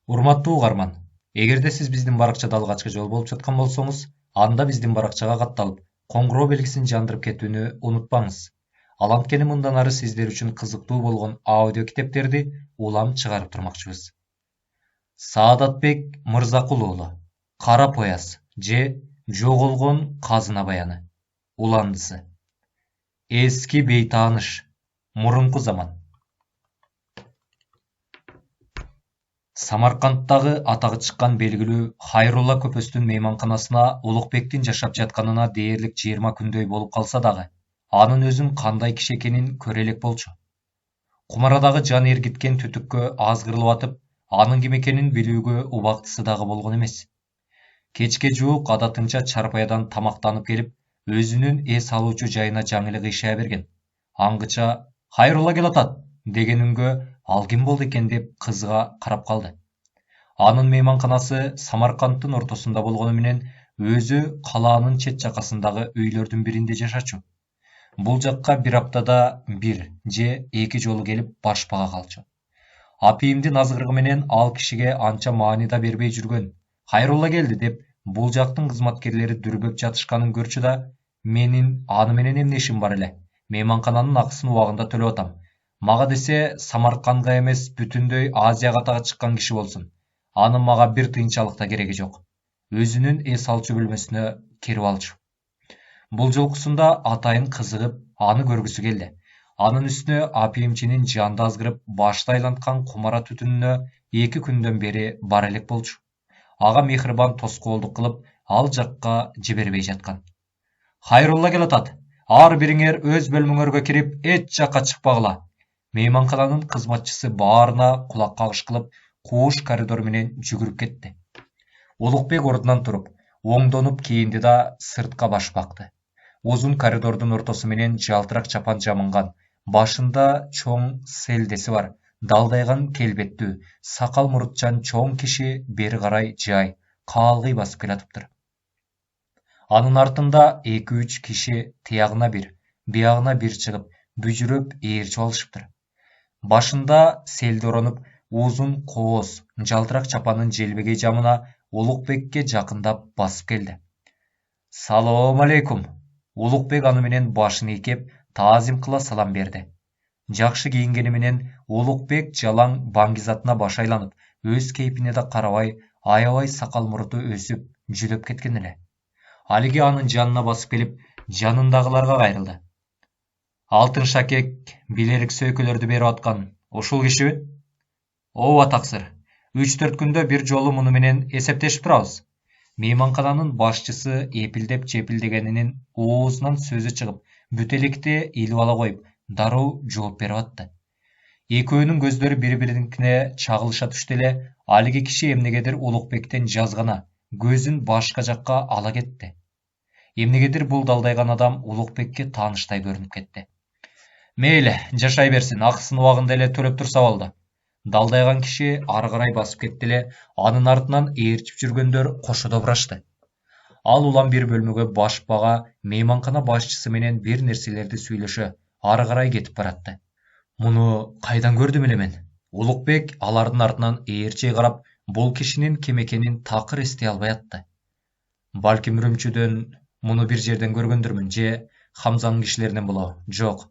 Урматтуу угарман, эгерде сиз биздин баракчада алгачкы жолу болуп жаткан болсоңуз, анда биздин баракчага катталып, коңгуроо белгисин жандырып кетүүнү унутпаңыз. Ал анткени мындан ары сиздер үчүн кызыктуу болгон аудио китептерди улам чыгарып турмакчыбыз. Саадатбек Мырзакул уулу, Кара пояс же Жоголгон казына баяны. Уландысы. Эски бейтааныш. Мурунку заман. Самаркандтагы атагы чыккан белгилүү Хайрулла көпөстүн мейманканасына Улукбектин жашап жатканына дээрлик 20 күндөй болуп калса дагы, анын өзүн кандай киши экенин көрө элек болчу. Кумарадагы жан эргиткен түтүккө аз кырылып атып, анын ким экенин билүүгө убактысы дагы болгон эмес. Кечке жуук адатынча чарпаядан тамактанып келип, өзүнүн эс алуучу жайына жаңылы кыйшая берген. Аңгыча «Хайрулла келатат» деген үнгө ал ким болду экен деп кызга карап калды. Анын мейманканасы Самаркандтын ортосунда болгону менен өзү калаанын чет жакасындагы үйлөрдүн биринде жашачу. Бул жакка бир аптада бир же эки жолу келип баш бага калчу. Апийимдин азгырыгы менен ал кишиге анча маани да бербей жүргөн. Хайрулла келди деп бул жактын кызматкерлери дүрбөп жатышканын көрчү да, менин аны менен эмне ишим бар эле? Мейманкананын акысын убагында төлөп атам. Мага десе Самаркандга эмес бүтүндөй Азияга атага чыккан киши болсун. Анын мага бир тыйынчалык да кереги жок. Өзүнүн эс алчу бөлмөсүнө кирип алчу. Бул жолкусунда атайын кызыгып, аны көргүсү келди. Анын үстүнө апийимчинин жанды азгырып, башты айланткан кумара түтүнүнө 2 күндөн бери бар элек болчу. Ага мехрибан тоскоолдук кылып, ал жакка жибербей жаткан. Хайрулла келатат. Ар бириңер өз бөлмөңөргө кирип, эч жакка чыкпагыла. Мейманкананын кызматчысы баарына кулак кагыш кылып, кууш коридор менен жүгүрүп кетти. Улукбек ордунан туруп, оңдонуп кийинди да сыртка баш бакты. Узун коридордун ортосу менен жалтырак чапан жамынган, башында чоң селдеси бар, далдайган келбеттүү, сакал мурутчан чоң киши бери карай жай, каалгый басып келатыптыр. Анын артында 2-3 киши тиягына бир, биягына бир чыгып, бүжүрөп ээрчип алышыптыр. Башында селди оронуп, узун кооз, жалтырак чапанын желбегей жамына Улукбекке жакындап басып келди. Салам алейкум. Улукбек аны менен башын ийкеп, таазим кыла салам берди. Жакшы кийингени менен Улукбек жалаң баңгизатына баш айланып, өз кейпине да карабай, аябай сакал муруту өсүп, жүдөп кеткен эле. Алиги анын жанына басып келип, жанындагыларга кайрылды. Алтын шакек билерик сөйкөлөрдү берип аткан ушул кишиби? Ооба таксыр. 3-4 күндө бир жолу муну менен эсептешип турабыз. Мейманкананын башчысы эпилдеп жепилдегенинин оозунан сөзү чыгып, бүтелекти илип ала коюп, дароо жооп берип атты. Экөөнүн көздөрү бири-биринкине чагылыша түштү эле, алиги киши эмнегедир Улукбектен жазгана, көзүн башка жакка ала кетти. Эмнегедир бул далдайган адам Улукбекке тааныштай көрүнүп кетти. Мейли, жашай берсин, акысын убагында эле төлөп турса болду. Далдайган киши ары карай басып кетти эле, анын артынан ээрчип жүргөндөр кошодо бурашты. Ал улам бир бөлмөгө баш бага мейманкана башчысы менен бир нерселерди сүйлөшө, ары карай кетип баратты. Муну кайдан көрдүм эле мен? Улукбек алардын артынан ээрчей карап, бул кишинин ким экенин такыр эстей албай атты. Балким Үрүмчүдөн муну бир жерден көргөндүрмүн, же Хамзанын кишилеринен болобу? Жок.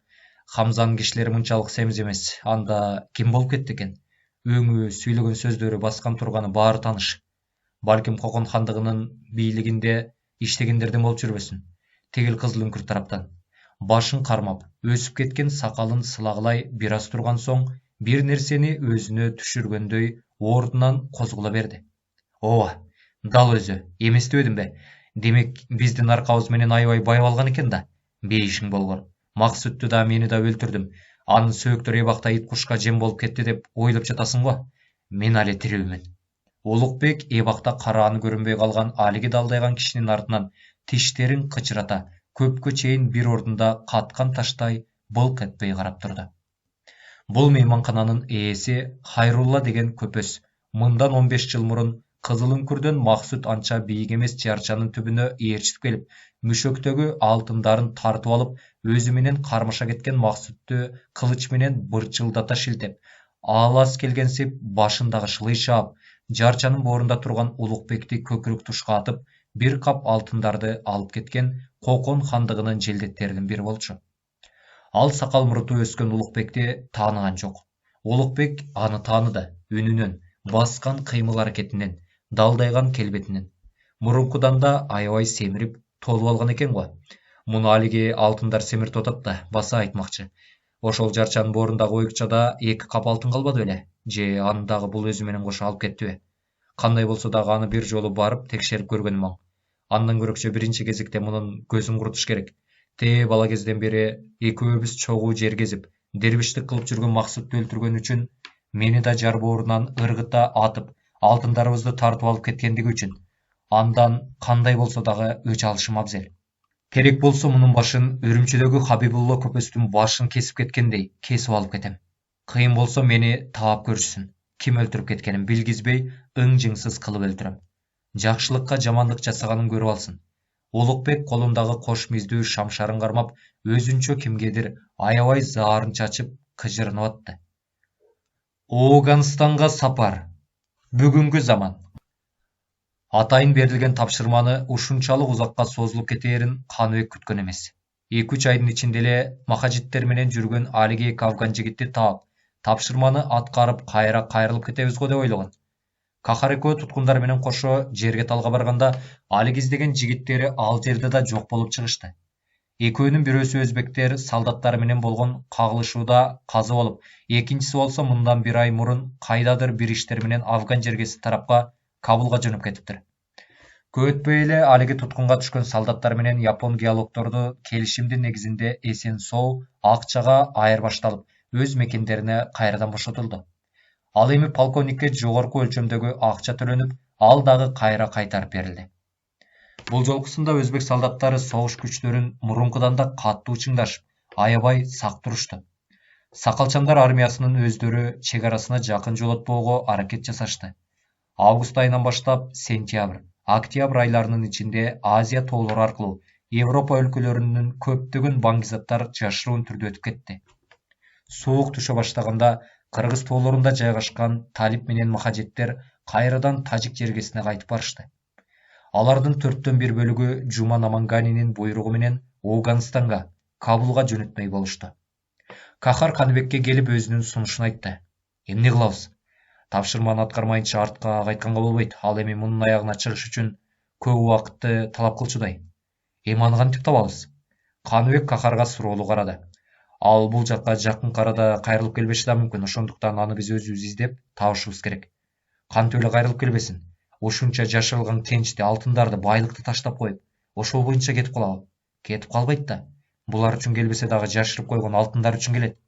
Хамзанын кишилери мынчалык семиз эмес. Анда ким болуп кетти экен? Өңү, сүйлөгөн сөздөрү, баскан турганы баары тааныш. Балким Кокон хандыгынын бийлигинде иштегендерден болуп жүрбөсүн. Тегил кызыл үңкүр тараптан. Башын кармап, өсүп кеткен сакалын сылагылай бир аз турган соң, бир нерсени өзүнө түшүргөндөй ордунан козголо берди. Ооба, дал өзү, эместебедимби? Демек, биздин аркабыз менен аябай байып алган экен да. Бейишиң болгон. Максүттү да мени да өлтүрдүм. Анын сөөктөрү эбакта ит кушка жем болуп кетти деп ойлоп жатасың го? Мен али тирүүмүн. Улукбек эбакта карааны көрүнбөй калган алиги далдайган кишинин артынан тиштерин кычырата, көпкө чейин бир ордунда каткан таштай былк этпей карап турду. Бул мейманкананын ээси Хайрулла деген көпөс. Мындан 15 жыл мурун Кызыл үңкүрдөн Максут анча бийик эмес жарчанын түбүнө ээрчитип келип, мүшөктөгү алтындарын тартып алып, өзү менен кармаша кеткен Максутту кылыч менен бырчылдата шилтеп, алас келгенсип башындагы шылый чаап, Жарчанын боорунда турган Улукбекти көкүрөк тушка атып, бир кап алтындарды алып кеткен Кокон хандыгынын желдеттеринин бири болчу. Ал сакал муруту өскөн Улукбекти тааныган жок. Улукбек аны тааныды, үнүнөн, баскан кыймыл аракетинен, далдайган келбетинен. Мурункудан да аябай семирип, толуп алган экен го. Муну алиги алтындар семиртип атат да, баса айтмакчы. Ошол Жарчанын боорундағы оюкчада 2 кап алтын калбады беле? Же аны дагы бул өзү менен кошо алып кеттиби? Кандай болсо дагы аны бир жолу барып текшерип көргөнүм оң. Андан көрөкчө биринчи кезекте мунун көзүн курутуш керек. Бала кезден бери экөөбүз чогуу жер кезип, дербиштик кылып жүргөн Максутты өлтүргөн үчүн, мени да жар боорунан ыргыта атып, алтындарыбызды тартып алып кеткендиги үчүн. Андан кандай болсо дагы өч алышым абзел. Керек болсо мунун башын Үрүмчүдөгү Хабибулла көпөстүн башын кесип кеткендей кесип алып кетем. Кыйын болсо мени таап көрүшсүн. Ким өлтүрүп кеткенин билгизбей, ың-жыңсыз кылып өлтүрөм. Жакшылыкка жамандык жасаганын көрүп алсын. Улукбек колундагы кош миздүү шамшарын кармап, өзүнчө кимгедир аябай заарын чачып, кыжырынып атты. Ооганстанга сапар. Бүгүнкү заман. Атайын берилген тапшырманы ушунчалык узакка созулуп кетээрин Каныбек күткөн эмес. 2-3 айдын ичинде эле махажиттер менен жүргөн алиги эки афган жигитти таап, тапшырманы аткарып кайра кайрылып кетебиз го деп ойлогон. Кахар экөө туткундар менен кошо жерге талга барганда, алиги издеген жигиттери ал жерде да жок болуп чыгышты. Экөөнүн бирөөсү өзбектер солдаттары менен болгон кагылышууда каза болуп, экинчиси болсо мындан 1 ай мурун кайдадыр бир иштер менен Афган жергеси тарапка Кабулга жөнөп кетиптир. Көп өтпөй эле алиги туткунга түшкөн солдаттар менен япон геологдорду келишимдин негизинде эсен соо акчага айырбашталып, өз мекендерине кайрадан бошотулду. Ал эми полковникке жогорку өлчөмдөгү акча төлөнүп, ал дагы кайра кайтарып берилди. Бул жолкусунда өзбек солдаттары согуш күчтөрүн мурункудан да катуу чыңдашып, аябай сак турушту. Сакалчандар армиясынын өздөрү чек арасына жакын жолотпоого аракет жасашты. Август айынан баштап сентябрь, октябрь айларынын ичинде Азия тоолору аркылуу Европа өлкөлөрүнүн көптөгөн баңгизаттар жашыруун түрдө өтүп кетти. Суук түшө баштаганда Кыргыз тоолорунда жайгашкан Талип менен махажеттер кайрадан Тажик жергесине кайтып барышты. Алардын 1/4 бөлүгү Жуман Аманганинин буйругу менен Ооганстанга, Кабулга жөнөтмөй болушту. Кахар Каныбекке келип өзүнүн сунушун айтты. Эмне кылабыз? Тапшырманы аткармайынча артка кайтканга болбойт. Ал эми мунун аягына чыгыш үчүн көп убакытты талап кылчудай. Эми аны кантип табабыз? Каныбек Кахарга суроолуу карады. Ал бул жакка жакын арада кайрылып келбеши да мүмкүн. Ошондуктан аны биз өзүбүз издеп табышыбыз керек. Кантип эле кайрылып келбесин? Ушунча жашырылган кенчти, алтындарды, байлыкты таштап коюп, ошол боюнча кетип калабы? Кетип калбайт да. Булар үчүн келбесе дагы жашырып койгон алтындар үчүн келет.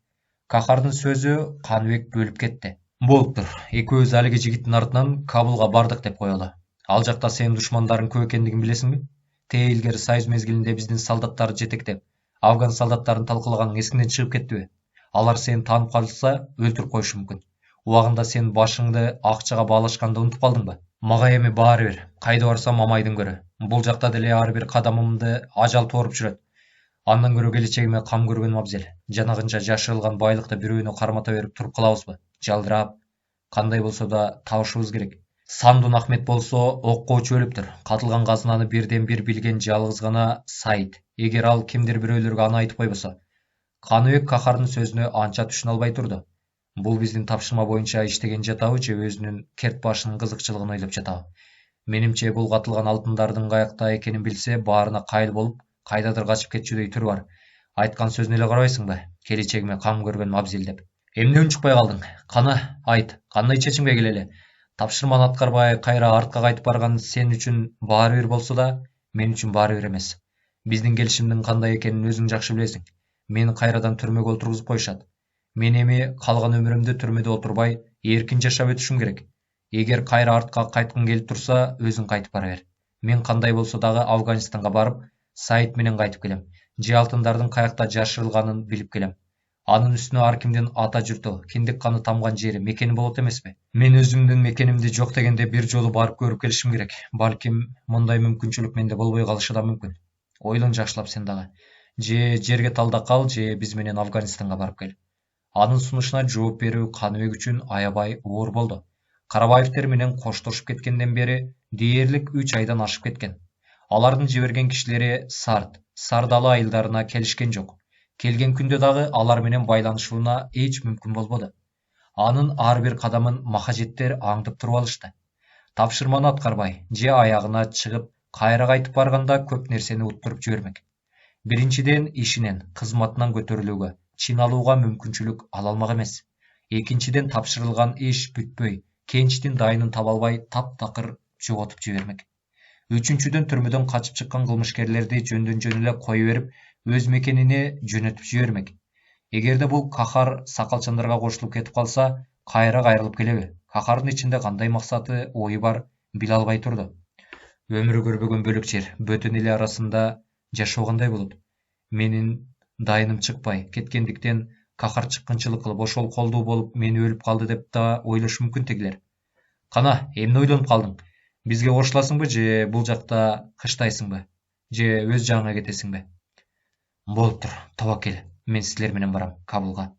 Кахардын сөзү Каныбек бөлүп кетти. Болуптур. Экөөбүз алиги жигиттин артынан Кабулга бардык деп коелу. Ал жакта сенин душмандарың көп экендигин билесиңби? Илгери Союз мезгилинде биздин солдаттарды жетектеп, Афган солдаттарын талкалаганың эсиңден чыгып кеттиби? Алар сени таанып калса, өлтүрүп коюшу мүмкүн. Убагында сен башыңды акчага баалашканды унутуп калдыңбы? Мага эми баары бир. Кайда барсам мамайдын көрө. Бул жакта деле ар бир кадамымды ажал тооруп жүрөт. Андан көрө келечегиме кам көргөнүм абзел. Жанагынча жашырылган байлыкты бирөөнө кармата берип туруп калабызбы? Жалдырап, кандай болсо да табышыбыз керек. Сандун Ахмет болсо оккоочу өлүптүр. Катылган казынаны бирден бир билген жалгыз гана Саид. Эгер ал кимдир бирөөлөргө аны айтып койбосо. Каныбек Кахардын сөзүнө анча түшүнө албай турду. Бул биздин тапшырма боюнча иштеген жатабы же өзүнүн керт башынын кызыкчылыгын ойлоп жатабы? Менимче бул катылган алтындардын каякта экенин билсе, баарына кайыл болуп, кайдадыр качып кетчүдөй түрү бар. Айткан сөзүнө эле карабайсыңбы? Келечегиме кам көргөнүм абзел деп. Эмне унчукпай калдың? Кана, айт, кандай чечимге келели? Тапшырманы аткарбай кайра артка кайтып барган сен үчүн баары бир болсо да, мен үчүн баары бир эмес. Биздин келишимдин кандай экенин өзүң жакшы билесиң. Мени кайрадан түрмөгө олтургузуп коюшат. Мен эми калган өмүрүмдү түрмөдө отурбай, эркин жашап өтүшүм керек. Эгер кайра артка кайткың келип турса, өзүң кайтып бара бер. Мен кандай болсо дагы Афганистанга барып, Саид менен кайтып келем. Же алтындардын каякта жашырылганын билип келем. Анын үстүнө ар кимдин ата журту, киндик каны тамган жери, мекени болот эмеспи? Мен өзүмдүн мекенимди жок дегенде бир жолу барып көрүп келишим керек. Балким мындай мүмкүнчүлүк менде болбой калышы да мүмкүн. Ойлон жакшылап сен дагы. Же жерге талда кал, же биз менен Афганистанга барып кел. Анын сунушуна жооп берүү Каныбек үчүн аябай оор болду. Карабаевдер менен коштошуп кеткенден бери дээрлик 3 айдан ашып кеткен. Алардын жиберген кишилери Сардалы айылдарына келишкен жок. Келген күндө дагы алар менен байланышууна эч мүмкүн болбоду. Анын ар бир кадамын махажеттер аңдып туруп алышты. Тапшырманы аткарбай же аягына чыгып кайра кайтып барганда көп нерсени уттуруп жибермек. Биринчиден ишинен, кызматынан көтөрүлүүгө, чин алууга мүмкүнчүлүк ала алмак эмес. Экинчиден тапшырылган иш бүтпөй, кенчтин дайынын таба албай таптакыр жоготуп жибермек. Үчүнчүдөн түрмөдөн качып чыккан кылмышкерлерди жөндөн жөн эле кое берип, өз мекенине жөнөтүп жибермек. Эгерде бул кахар сакалчандарга кошулуп кетип калса, кайра кайрылып келеби? Кахардын ичинде кандай максаты, ою бар, биле албай турду. Өмүрү көрбөгөн бөлөк жер, бөтөн эле арасында жашоогандай болот. Менин дайыным чыкпай кеткендиктен кахар чыккынчылык кылып ошол колдуу болуп мени өлүп калды деп да ойлошу мүмкүн тегилер. Кана, эмне ойлонуп калдың? Бизге кошуласыңбы же бул жакта кыштайсыңбы? Же өз жагыңа кетесиңби? Болуптур, Тобокел. Мен силер менен барам, Кабылга.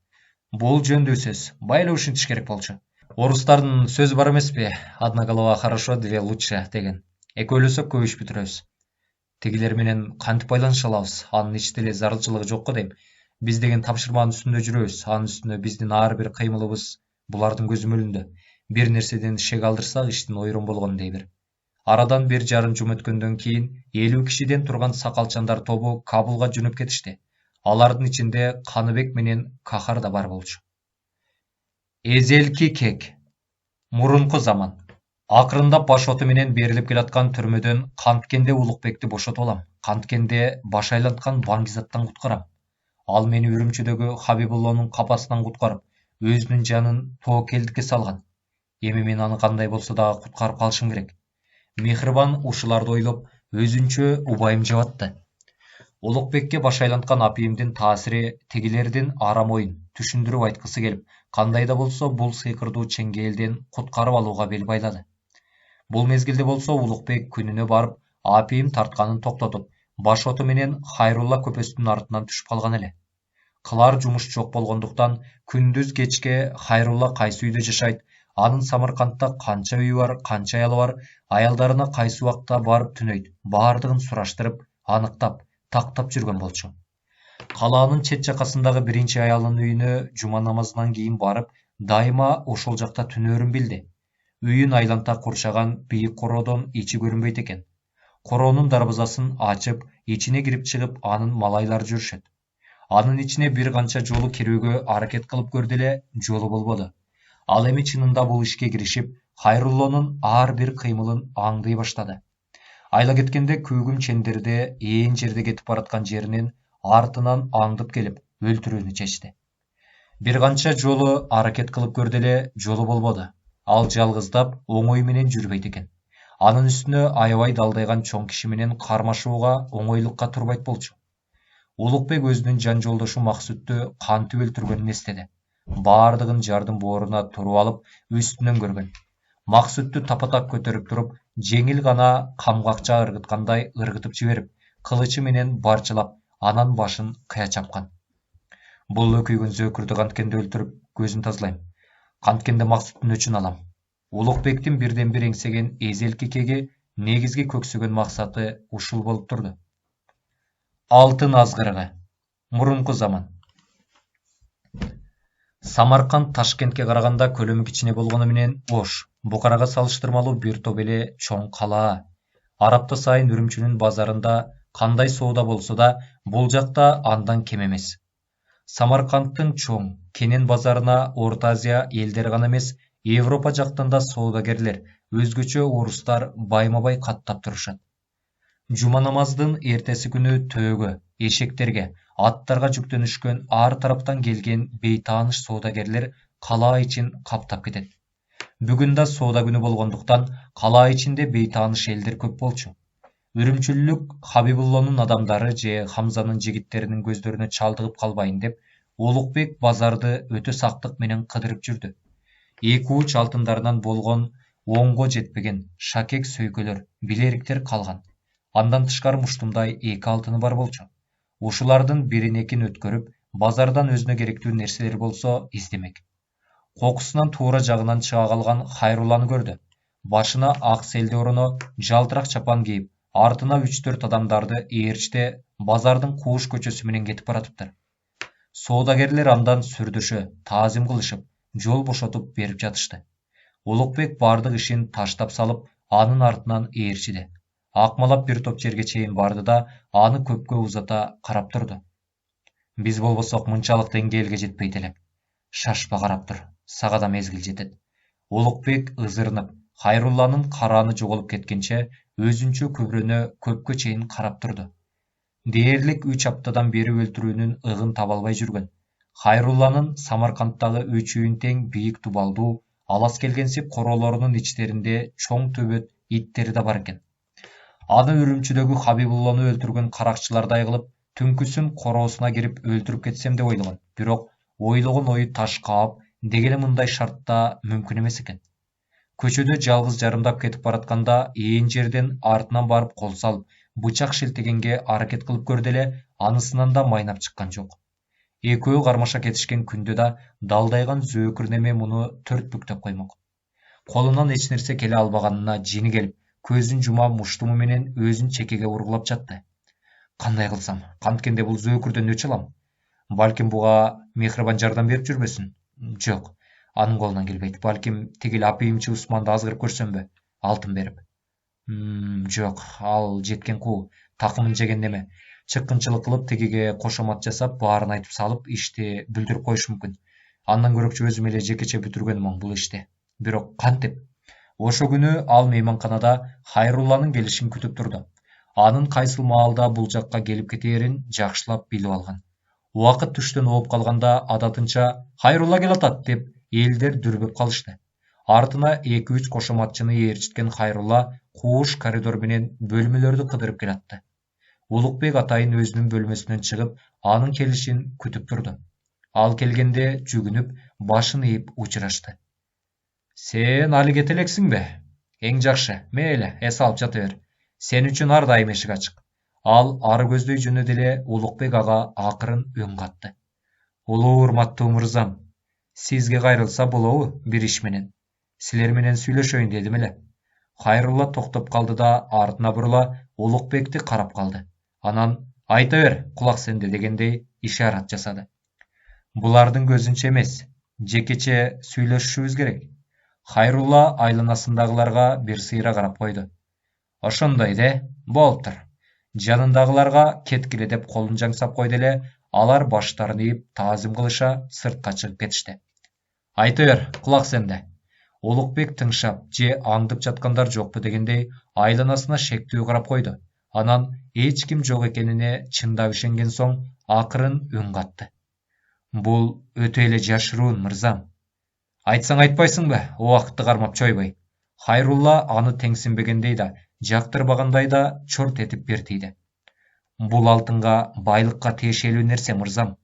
Бул жөндүү сөз. Байлап ушинтиш керек болчу. Орустардын сөзү бар эмеспи? Одна голова хорошо, две лучше деген. Экөөлөсөк көбүш бүтүрөбүз. Тегилер менен кантип байланыша алабыз? Анын эч деле зарылчылыгы жокко дейм. Биз деген тапшырманын үстүндө жүрөбүз. Анын үстүнө биздин ар бир кыймылыбыз булардын көзү мөлүндө. Бир нерседен шек алдырсак, иштин ойрон болгон дейбир. Арадан 1,5 жум өткөндөн кийин 50 кишиден турган сакалчандар тобу Кабылга жөнөп кетишти. Алардын ичинде Каныбек менен Кахар да бар болчу. Эзелки кек. Мурунку заман. Акырындап баш оту менен берилип келаткан түрмөдөн канткенде Улукбекти бошотуп алам. Канткенде баш айланткан Баңгизаттан куткарам. Ал мени Үрүмчүдөгү Хабибуллонун капасынан куткарып, өзүнүн жанын Тобокелдикке салган. Эми мен аны кандай болсо дагы куткарып калышым керек. Мехрибан ушуларды ойлоп, өзүнчө убайым жабатты. Улукбекке баш айланткан апийимдин таасири тегилердин арам оюн түшүндүрүп айткысы келип, кандай да болсо бул сыйкырдуу чеңгээлден куткарып алууга бел байлады. Бул мезгилде болсо Улукбек күнүнө барып, апийим тартканын токтотуп, баш оту менен Хайрулла көпөстүн артынан түшүп калган эле. Кылар жумуш жок болгондуктан күндүз кечке Хайрулла кайсы үйдө жашайт, анын Самаркандта канча үйү бар, канча аялы бар, аялдарына кайсы убакта барып түнөйт, баардыгын сураштырып, аныктап, тактап жүргөн болчу. Калаанын чет жакасындагы биринчи аялынын үйүнө жума намазынан кийин барып, дайыма ошол жакта түнөөрүн билди. Үйүн айланта курчаган бийик короодон ичи көрүнбөйт экен. Короонун дарбазасын ачып, ичине кирип чыгып, анын малайлары жүрүшөт. Анын ичине бир канча жолу кирүүгө аракет кылып көрдү эле, жолу болбоду. Ал эми чынында бул ишке киришип, Хайруллонун ар бир кыймылын аңдый баштады. Айла кеткенде күүгүм чендерде ээн жерде кетип бараткан жеринен артынан аңдып келип, өлтүрүүнү чечти. Бир канча жолу аракет кылып көрдү эле, жолу болбоду. Ал жалгыздап, оңой менен жүрбөйт экен. Анын үстүнө аябай далдайган чоң киши менен кармашууга оңойлукка турбайт болчу. Улукбек өзүнүн жан жолдошу Максүттү кантип өлтүргөнүн эстеди. Баардыгын жардын бооруна туруп алып, үстүнөн көргөн. Максүттү тапатак көтөрүп туруп, жеңил гана камгакча ыргыткандай ыргытып жиберип, кылычы менен барчылап, анан башын кыя чапкан. Бул өкүйгөн зөөкүрдү канткенде өлтүрүп, көзүн тазалайм. Канткенде Максүттүн өчүн алам. Улукбектин бирден бир эңсеген эзелки кеги негизги көксөгөн максаты ушул болуп турду. Алтын азгырыгы. Мурунку заман. Самарканд Ташкентке караганда көлөмү кичине болгону менен Ош, Букарага салыштырмалуу бир топ эле чоң калаа. Арапта сайын Үрүмчүнүн базарында кандай соода болсо да, бул жакта андан кем эмес. Самаркандтын чоң, кенен базарына Орто Азия элдери гана эмес, Европа жактан да соодагерлер, өзгөчө орустар байма-бай каттап турушат. Жума намаздын эртеси күнү төөгө, эшектерге, аттарга жүктөнүшкөн ар тараптан келген бейтааныш соодагерлер калаа ичин каптап кетет. Бүгүн да соода күнү болгондуктан калаа ичинде бейтааныш элдер көп болчу. Үрүмчүлүк Хабибуллонун адамдары же Хамзанын жигиттеринин көздөрүнө чалдыгып калбайын деп, Улукбек базарды өтө сактык менен кыдырып жүрдү. 2 уч алтындарынан болгон оңго жетпеген шакек сөйкөлөр, билериктер калган. Андан тышкары муштумдай 2 алтыны бар болчу. Ушулардын бирин экин өткөрүп, базардан өзүнө керектүү нерселер болсо издемек. Кокусунан туура жагынан чыга калган Хайрулланы көрдү. Башына ак селде ороно, жалтырак чапан кийип, артына 3-4 адамдарды ээрчте базардын Кууш көчөсү менен кетип баратыптыр. Соодагерлер андан сүрдүшө, таазим кылышып, жол бошотуп берип жатышты. Улукбек бардык ишин таштап салып, анын артынан ээрчиди. Акмалап бир топ жерге чейин барды да, аны көпкө узата карап турду. Биз болбосок мынчалык деңгээлге жетпейт элек. Шашпа карап тур, сага да мезгил жетет. Улукбек ызырынып, Хайрулланын караны жоголуп кеткенче өзүнчө күбрөнө көпкө чейин карап турду. Дээрлик 3 аптадан бери өлтүрүүнүн ыгын таба албай жүргөн. Хайрулланын Самаркандтагы 3 үйүн тең бийик тубалдуу, алас келгенсип короолорунун ичтеринде чоң төбөт иттери да бар экен. Аны Үрүмчүдөгү Хабибулланы өлтүргөн каракчылардай кылып, түнкүсүн короосуна кирип өлтүрүп кетсем деп ойлогон. Бирок ойлогон ою таш каап, дегеле мындай шартта мүмкүн эмес экен. Көчөдө жалгыз жарымдап кетип баратканда ээн жерден артынан барып кол салып, бычак шилтегенге аракет кылып көрдү эле, анысынан да майнап чыккан жок. Экөө кармаша кетишкен күндө да далдайган зөөкүр неме муну төртбүктөп коймок. Колунан эч нерсе келе албаганына жини келип, көзүн жума муштуму менен өзүн чекеге ургулап жатты. Кандай кылсам, канткенде бул зөөкүрдөн өч алам. Балким буга мехрибан жардам берип жүрбөсүн? Жок, анын колунан келбейт. Балким тигил апийимчи Усманды азгырып көрсөмбү, алтын берип. Жок, ал жеткен куу, такымын жеген неме. Чыккынчылык кылып тигиге кошомат жасап, баарын айтып салып, ишти бүлдүрүп коюш мүмкүн. Андан көрөкчү өзүм эле жекече бүтүргөнмүн бул ишти. Бирок кантип? Ошо күнү ал мейманканада Хайрулланын келишин күтүп турду. Анын кайсыл маалда бул жакка келип кетээрин жакшылап билип алган. Убакыт түштөн ооп калганда адатынча Хайрулла келатат деп элдер дүрбөп калышты. Артына 2-3 кошоматчыны ээрчиткен Хайрулла Кууш коридор менен бөлмөлөрдү кыдырып келатты. Улукбек атайын өзүнүн бөлмөсүнөн чыгып, анын келишин күтүп турду. Ал келгенде жүгүнүп, башын ийип учурашты. Сен али кете элексиңби? Эң жакшы, мейли, эс алып жата бер. Сен үчүн ар дайым эшик ачык. Ал ары көздөй жөнөдү эле Улукбек ага акырын үн катты. Улуу урматтуу мырзам, сизге кайрылса болобу бир иш менен? Силер менен сүйлөшөйүн дедим эле. Хайрулла токтоп калды да артына бурула Улукбекти карап калды. Анан айта бер, кулак сенде дегендей ишарат жасады. Булардын көзүнчө эмес, жекече сүйлөшүшүбүз керек. Хайрулла айланасындагыларга бир сыйра карап койду. Ошондой де, болуптур. Жанындагыларга кеткиле деп колун жаңсап койду эле, алар баштарын ийип таазим кылыша сыртка чыгып кетишти. Айта бер, кулак сенде. Улукбек тыңшап же аңдып жаткандар жокпу дегендей айланасына шектүү карап койду. Анан эч ким жок экенине чындап ишенген соң акырын үн катты. Бул өтө эле жашыруун, мырзам. Айтсаң айтпайсыңбы, убакытты кармап чойбой. Хайрулла аны теңсинбегендей да, жактырбагандай да чорт этип бертийди. Бул алтынга, байлыкка тиешелүү нерсе, мырзам.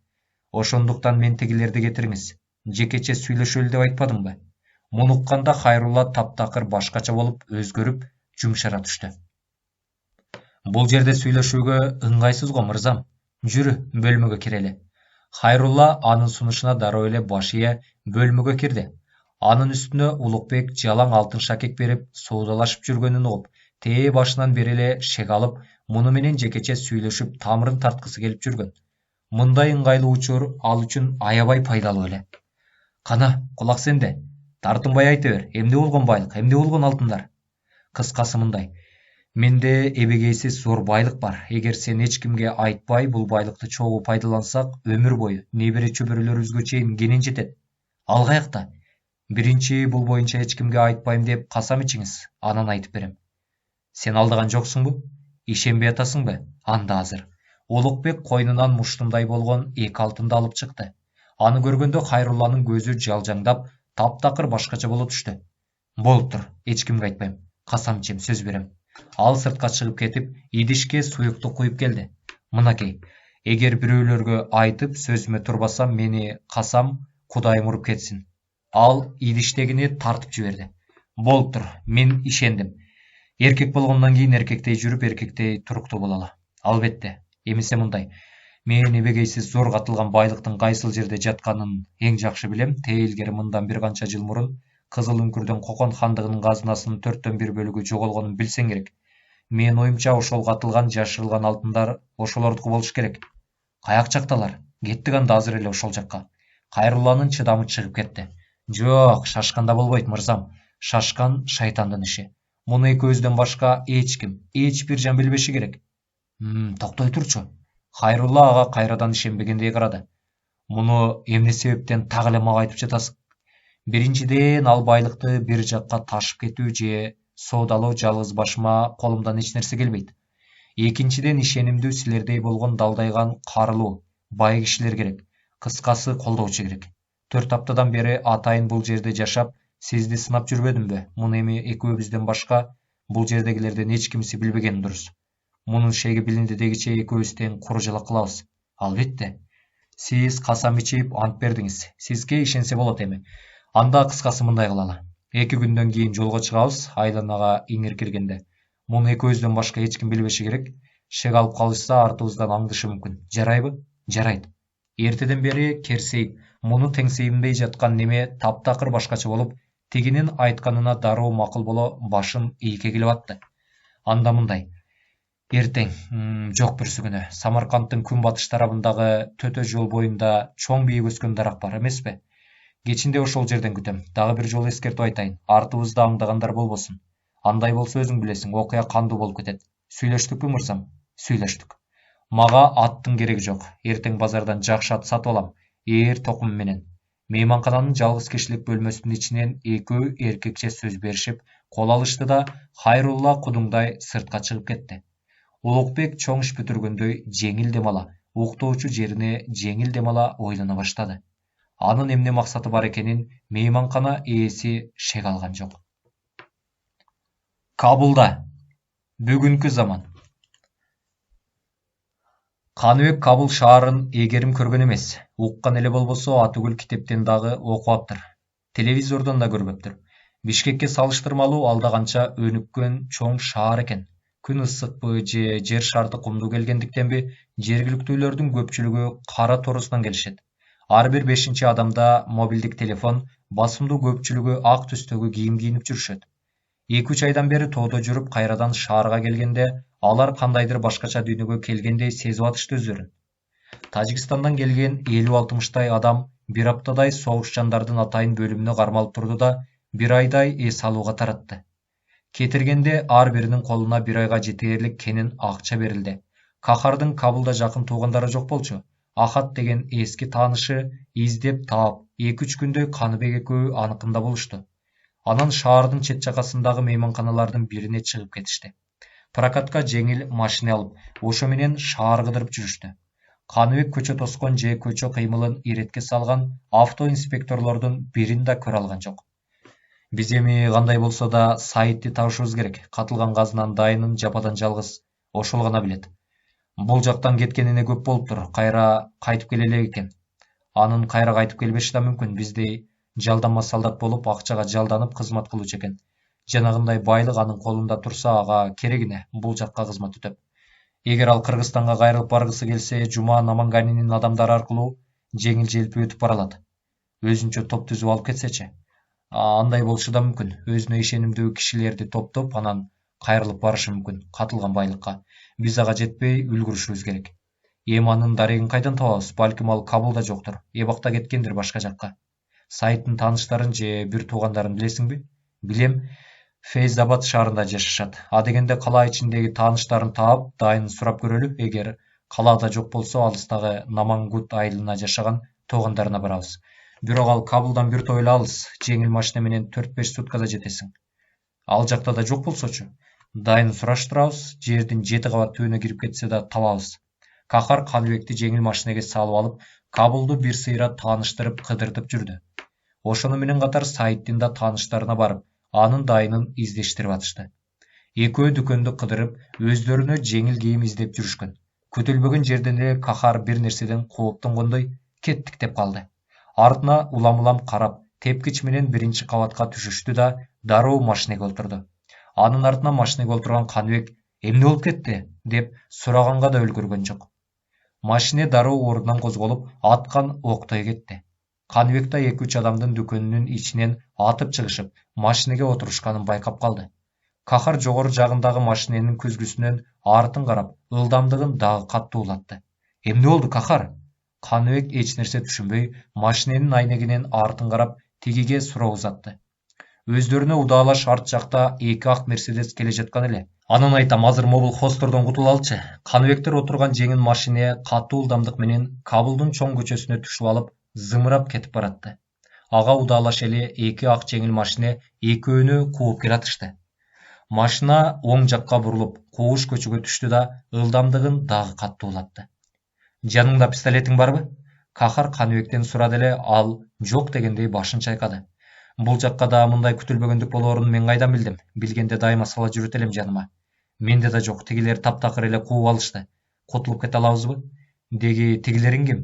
Ошондуктан мен тигилерди кетириңиз. Жекече сүйлөшөлү деп айтпадымбы? Муну укканда Хайрулла таптакыр башкача болуп өзгөрүп, жумшара түштү. Бул жерде сүйлөшүүгө ыңгайсыз го, мырзам. Жүрү, бөлмөгө кирели. Хайрулла анын сунушуна дароо эле баш ие бөлмөгө кирди. Анын үстүнө Улукбек жалаң алтын шакек берип, соодалашып жүргөнүн угуп, тээ башынан бери эле шек алып, муну менен жекече сүйлөшүп тамырын тарткысы келип жүргөн. Мындай ыңгайлуу учур ал үчүн аябай пайдалуу эле. Кана, кулак сенде. Тартынбай айта бер, эмне болгон байлык, эмне болгон алтындар? Кыскасы мындай. Менде эбегейсиз зор байлык бар. Эгер сен эч кимге айтпай бул байлыкты чогуу пайдалансак, өмүр бою небере чөбөрөлөрүбүзгө чейин кенен жетет. Ал каякта? Биринчи бул боюнча эч кимге айтпайм деп касам ичиңиз, анан айтып берем. Сен алдаган жоксуңбу? Ишенбей атасыңбы? Анда азыр. Улукбек койнунан муштумдай болгон 2 алтынды алып чыкты. Аны көргөндө Хайрулланын көзү жалжаңдап, таптакыр башкача болуп түштү. Болуптур, эч кимге айтпайм. Касам ичем, сөз берем. Ал сыртка чыгып кетип, идишке суюкту куюп келди. Мынакей, эгер бирөөлөргө айтып сөзүмө турбасам, мени касам Кудайым уруп кетсин. Ал идиштегини тартып жиберди. Болуптур, мен ишендим. Эркек болгондон кийин эркектей жүрүп, эркектей туруктуу бололу. Албетте, эмесе мындай. Мен эбегейсиз зор катылган байлыктын кайсыл жерде жатканын эң жакшы билем. Тээ илгери мындан бир канча жыл мурун Кызыл үңкүрдөн Кокон хандыгынын казынасынын 4/1 бөлүгү жоголгонун билсең керек. Менин оюмча ошол катылган жашырылган алтындар ошолордуку болуш керек. Каяк жакталар? Кеттик анда азыр эле ошол жакка. Кайрулланын чыдамы чыгып кетти. Жок, шашканда болбойт мырзам. Шашкан шайтандын иши. Муну экөөбүздөн башка эч бир жан билбеши керек. Токтой турчу. Хайрулла ага кайрадан ишенбегендей карады. Муну эмне себептен так эле мага айтып жатасың? Биринчиден, ал байлыкты бир жакка ташып кетүү же соодалоо жалгыз башыма колумдан эч нерсе келбейт. Экинчиден, ишенимдүү силердей болгон далдайган карылуу, бай кишилер керек. Кыскасы колдоочу керек. 4 аптадан бери атайын бул жерде жашап, сизди сынап жүрбөдүмбү? Муну эми экөөбүздөн башка бул жердегилерден эч кимиси билбеген дурус. Мунун шеги билинди дегиче экөөбүз тең куружала кылабыз. Албетте. Сиз касам ичип ант бердиңиз. Сизге ишенсе болот эми. Анда кыскасы мындай кылалы. 2 күндөн кийин жолго чыгабыз, айланага иңир киргенде. Муну экөөбүздөн башка эч ким билбеши керек. Шек алып калышса артыбыздан аңдышы мүмкүн. Жарайбы? Жарайт. Эртеден бери керсейип, муну теңсейинбей жаткан неме таптакыр башкача болуп, тигинин айтканына дароо макул боло башын ийке келип атты. Анда мындай. Эртең, жок бүрсүгүнө, Самаркандтын күнбатыш тарабындагы төтө жол боюнда чоң бийик өскөн дарак бар эмеспи? Кечинде ошол жерден күтөм. Дагы бир жолу эскертип айтайын. Артыбызда аңдагандар болбосун. Андай болсо өзүң билесиң, окуя кандуу болуп кетет. Сүйлөштүкпү мырзам? Сүйлөштүк. Мага аттын кереги жок. Эртең базардан жакшы ат сатып алам. Ээр токум менен. Мейманкананын жалгыз кишилик бөлмөсүнүн ичинен экөө эркекче сөз беришип, кол алышты да Хайрулла кудуңдай сыртка чыгып кетти. Улукбек чоң иш бүтүргөндөй жеңил дем ала, уктоочу жерине жеңил дем ала ойлоно баштады. Анын эмне максаты бар экенин мейманкана ээси шек алган жок. Кабулда. Бүгүнкү заман. Каныбек Кабул шаарын эгерим көргөн эмес. Уккан эле болбосо, атүгүл китептен дагы окуптыр. Телевизордон да көрбөптүр. Бишкекке салыштырмалуу алда канча өнүккөн чоң шаар экен. Күн ысыкпы же жер шарты кумдуу келгендиктенби, жергиликтүүлөрдүн көпчүлүгү кара торусунан келишет. Ар бир 5-чи адамда мобилдик телефон, басымдуу көпчүлүгү ак түстөгү кийим кийинип жүрүшөт. 2-3 айдан бери тоодо жүрүп кайрадан шаарга келгенде, алар кандайдыр башкача дүйнөгө келгендей сезип атышты өздөрүн. Тажикстандан келген 50-60 адам бир аптадай согушчандардын атайын бөлүмүнө кармалып турду да, бир айдай эс алууга таратты. Кетиргенде ар биринин колуна бир айга жетерлик кенен акча берилди. Кахардын Кабулда жакын туугандары жок болчу. Ахат деген эски таанышы издеп таап, 2-3 күндөй Каныбек экөө аныкында болушту. Анан шаардын чет жакасындагы мейманканалардын бирине чыгып кетишти. Прокатка жеңил машина алып, ошо менен шаар кыдырып жүрүштү. Каныбек көчө тоскон же көчө кыймылын иретке салган автоинспекторлордун бирин да көрө алган жок. Биз эми кандай болсо да Саитти табышыбыз керек. Катылган казынанын дайынын жападан жалгыз ошол гана билет. Бул жактан кеткенине көп болуптур. Кайра кайтып келе элек экен. Анын кайра кайтып келбеши да мүмкүн. Биздей жалданма солдат болуп, акчага жалданып кызмат кылуучу экен. Жанагындай байлык анын колунда турса, ага керегине бул жакка кызмат өтөп. Эгер ал Кыргызстанга кайрылып баргысы келсе, Жума Наманганинин адамдары аркылуу жеңил-желпи өтүп бара алат. Өзүнчө топ түзүп алып кетсечи. Андай болушу да мүмкүн. Өзүнө ишенимдүү кишилерди топтоп, анан кайрылып барышы мүмкүн катылган байлыкка. Биз ага жетпей үлгүрүшүбүз керек. Эми анын дарегин кайдан табабыз? Балким ал Кабулда жоктур. Эбакта кеткендир башка жакка. Сайттын тааныштарын же бир туугандарын билесиңби? Билем. Фейзабад шаарында жашашат. А дегенде кала ичиндеги тааныштарын таап, дайын сурап көрөлү. Эгер калаада жок болсо, алыстагы Намангут айылына жашаган туугандарына барабыз. Бирок ал Кабулдан бир топ эле алыс, жеңил машина менен 4-5 суткада жетесиң. Ал жакта да жок болсочу, дайын сураштырабыз, жердин 7 кабат түбүнө кирип кетсе да табабыз. Кахар Каныбекти жеңил машинеге салып алып, Кабулду бир сыйра тааныштырып кыдыртып жүрдү. Ошону менен катар Саиттин да тааныштарына барып, анын дайынын издештирип атышты. Экөө дүкөндү кыдырып, өздөрүнө жеңил кийим издеп жүрүшкөн. Күтүлбөгөн жерден эле Кахар бир нерседен кооптонгондой кеттик деп калды. Артына улам-улам карап, тепкич менен 1-чи кабатка түшүштү да дароо машинеге олтурду. Анын артынан машинеге олтурган Каныбек «Эмне болуп кетти?» деп сураганга да өлгөргөн жок. Машине дароо ордунан козголуп, аткан октой кетти. Каныбек да 2-3 адамдын дүкөнүнүн ичинен атып чыгышып, машинеге отурушканын байкап калды. Кахар жогору жагындагы машиненин күзгүсүнөн артын карап, ылдамдыгын дагы катты улатты. Эмне болду, Кахар? Каныбек эч нерсе түшүнбөй, машиненин айнегинен артын карап, тигиге суроо узатты. Өздөрүнө удаалаш арт жакта 2 ак Мерседес келе жаткан эле. Анан айтам, азыр мобил хостордон кутулалычы. Каныбектер отурган жеңил машине катуу ылдамдык менен Кабылдын чоң көчөсүнө түшүп алып, зымырап кетип баратты. Ага удаалаш эле 2 ак жеңил машине экөөнү кууп келатышты. Машина оң жакка бурулуп, кууш көчөгө түштү да, ылдамдыгын дагы катты улатты. Жаныңда пистолетиң барбы? Кахар Каныбектен сурады эле, ал жок дегендей башын чайкады. Бул жакка да мындай күтүлбөгөндүк болоорун мен кайдан билдим? Билгенде дайыма сала жүрөт элем жаныма. Менде да жок, тигилер таптакыр эле кууп алышты. Кутулуп кете алабызбы? Деги тигилериң ким?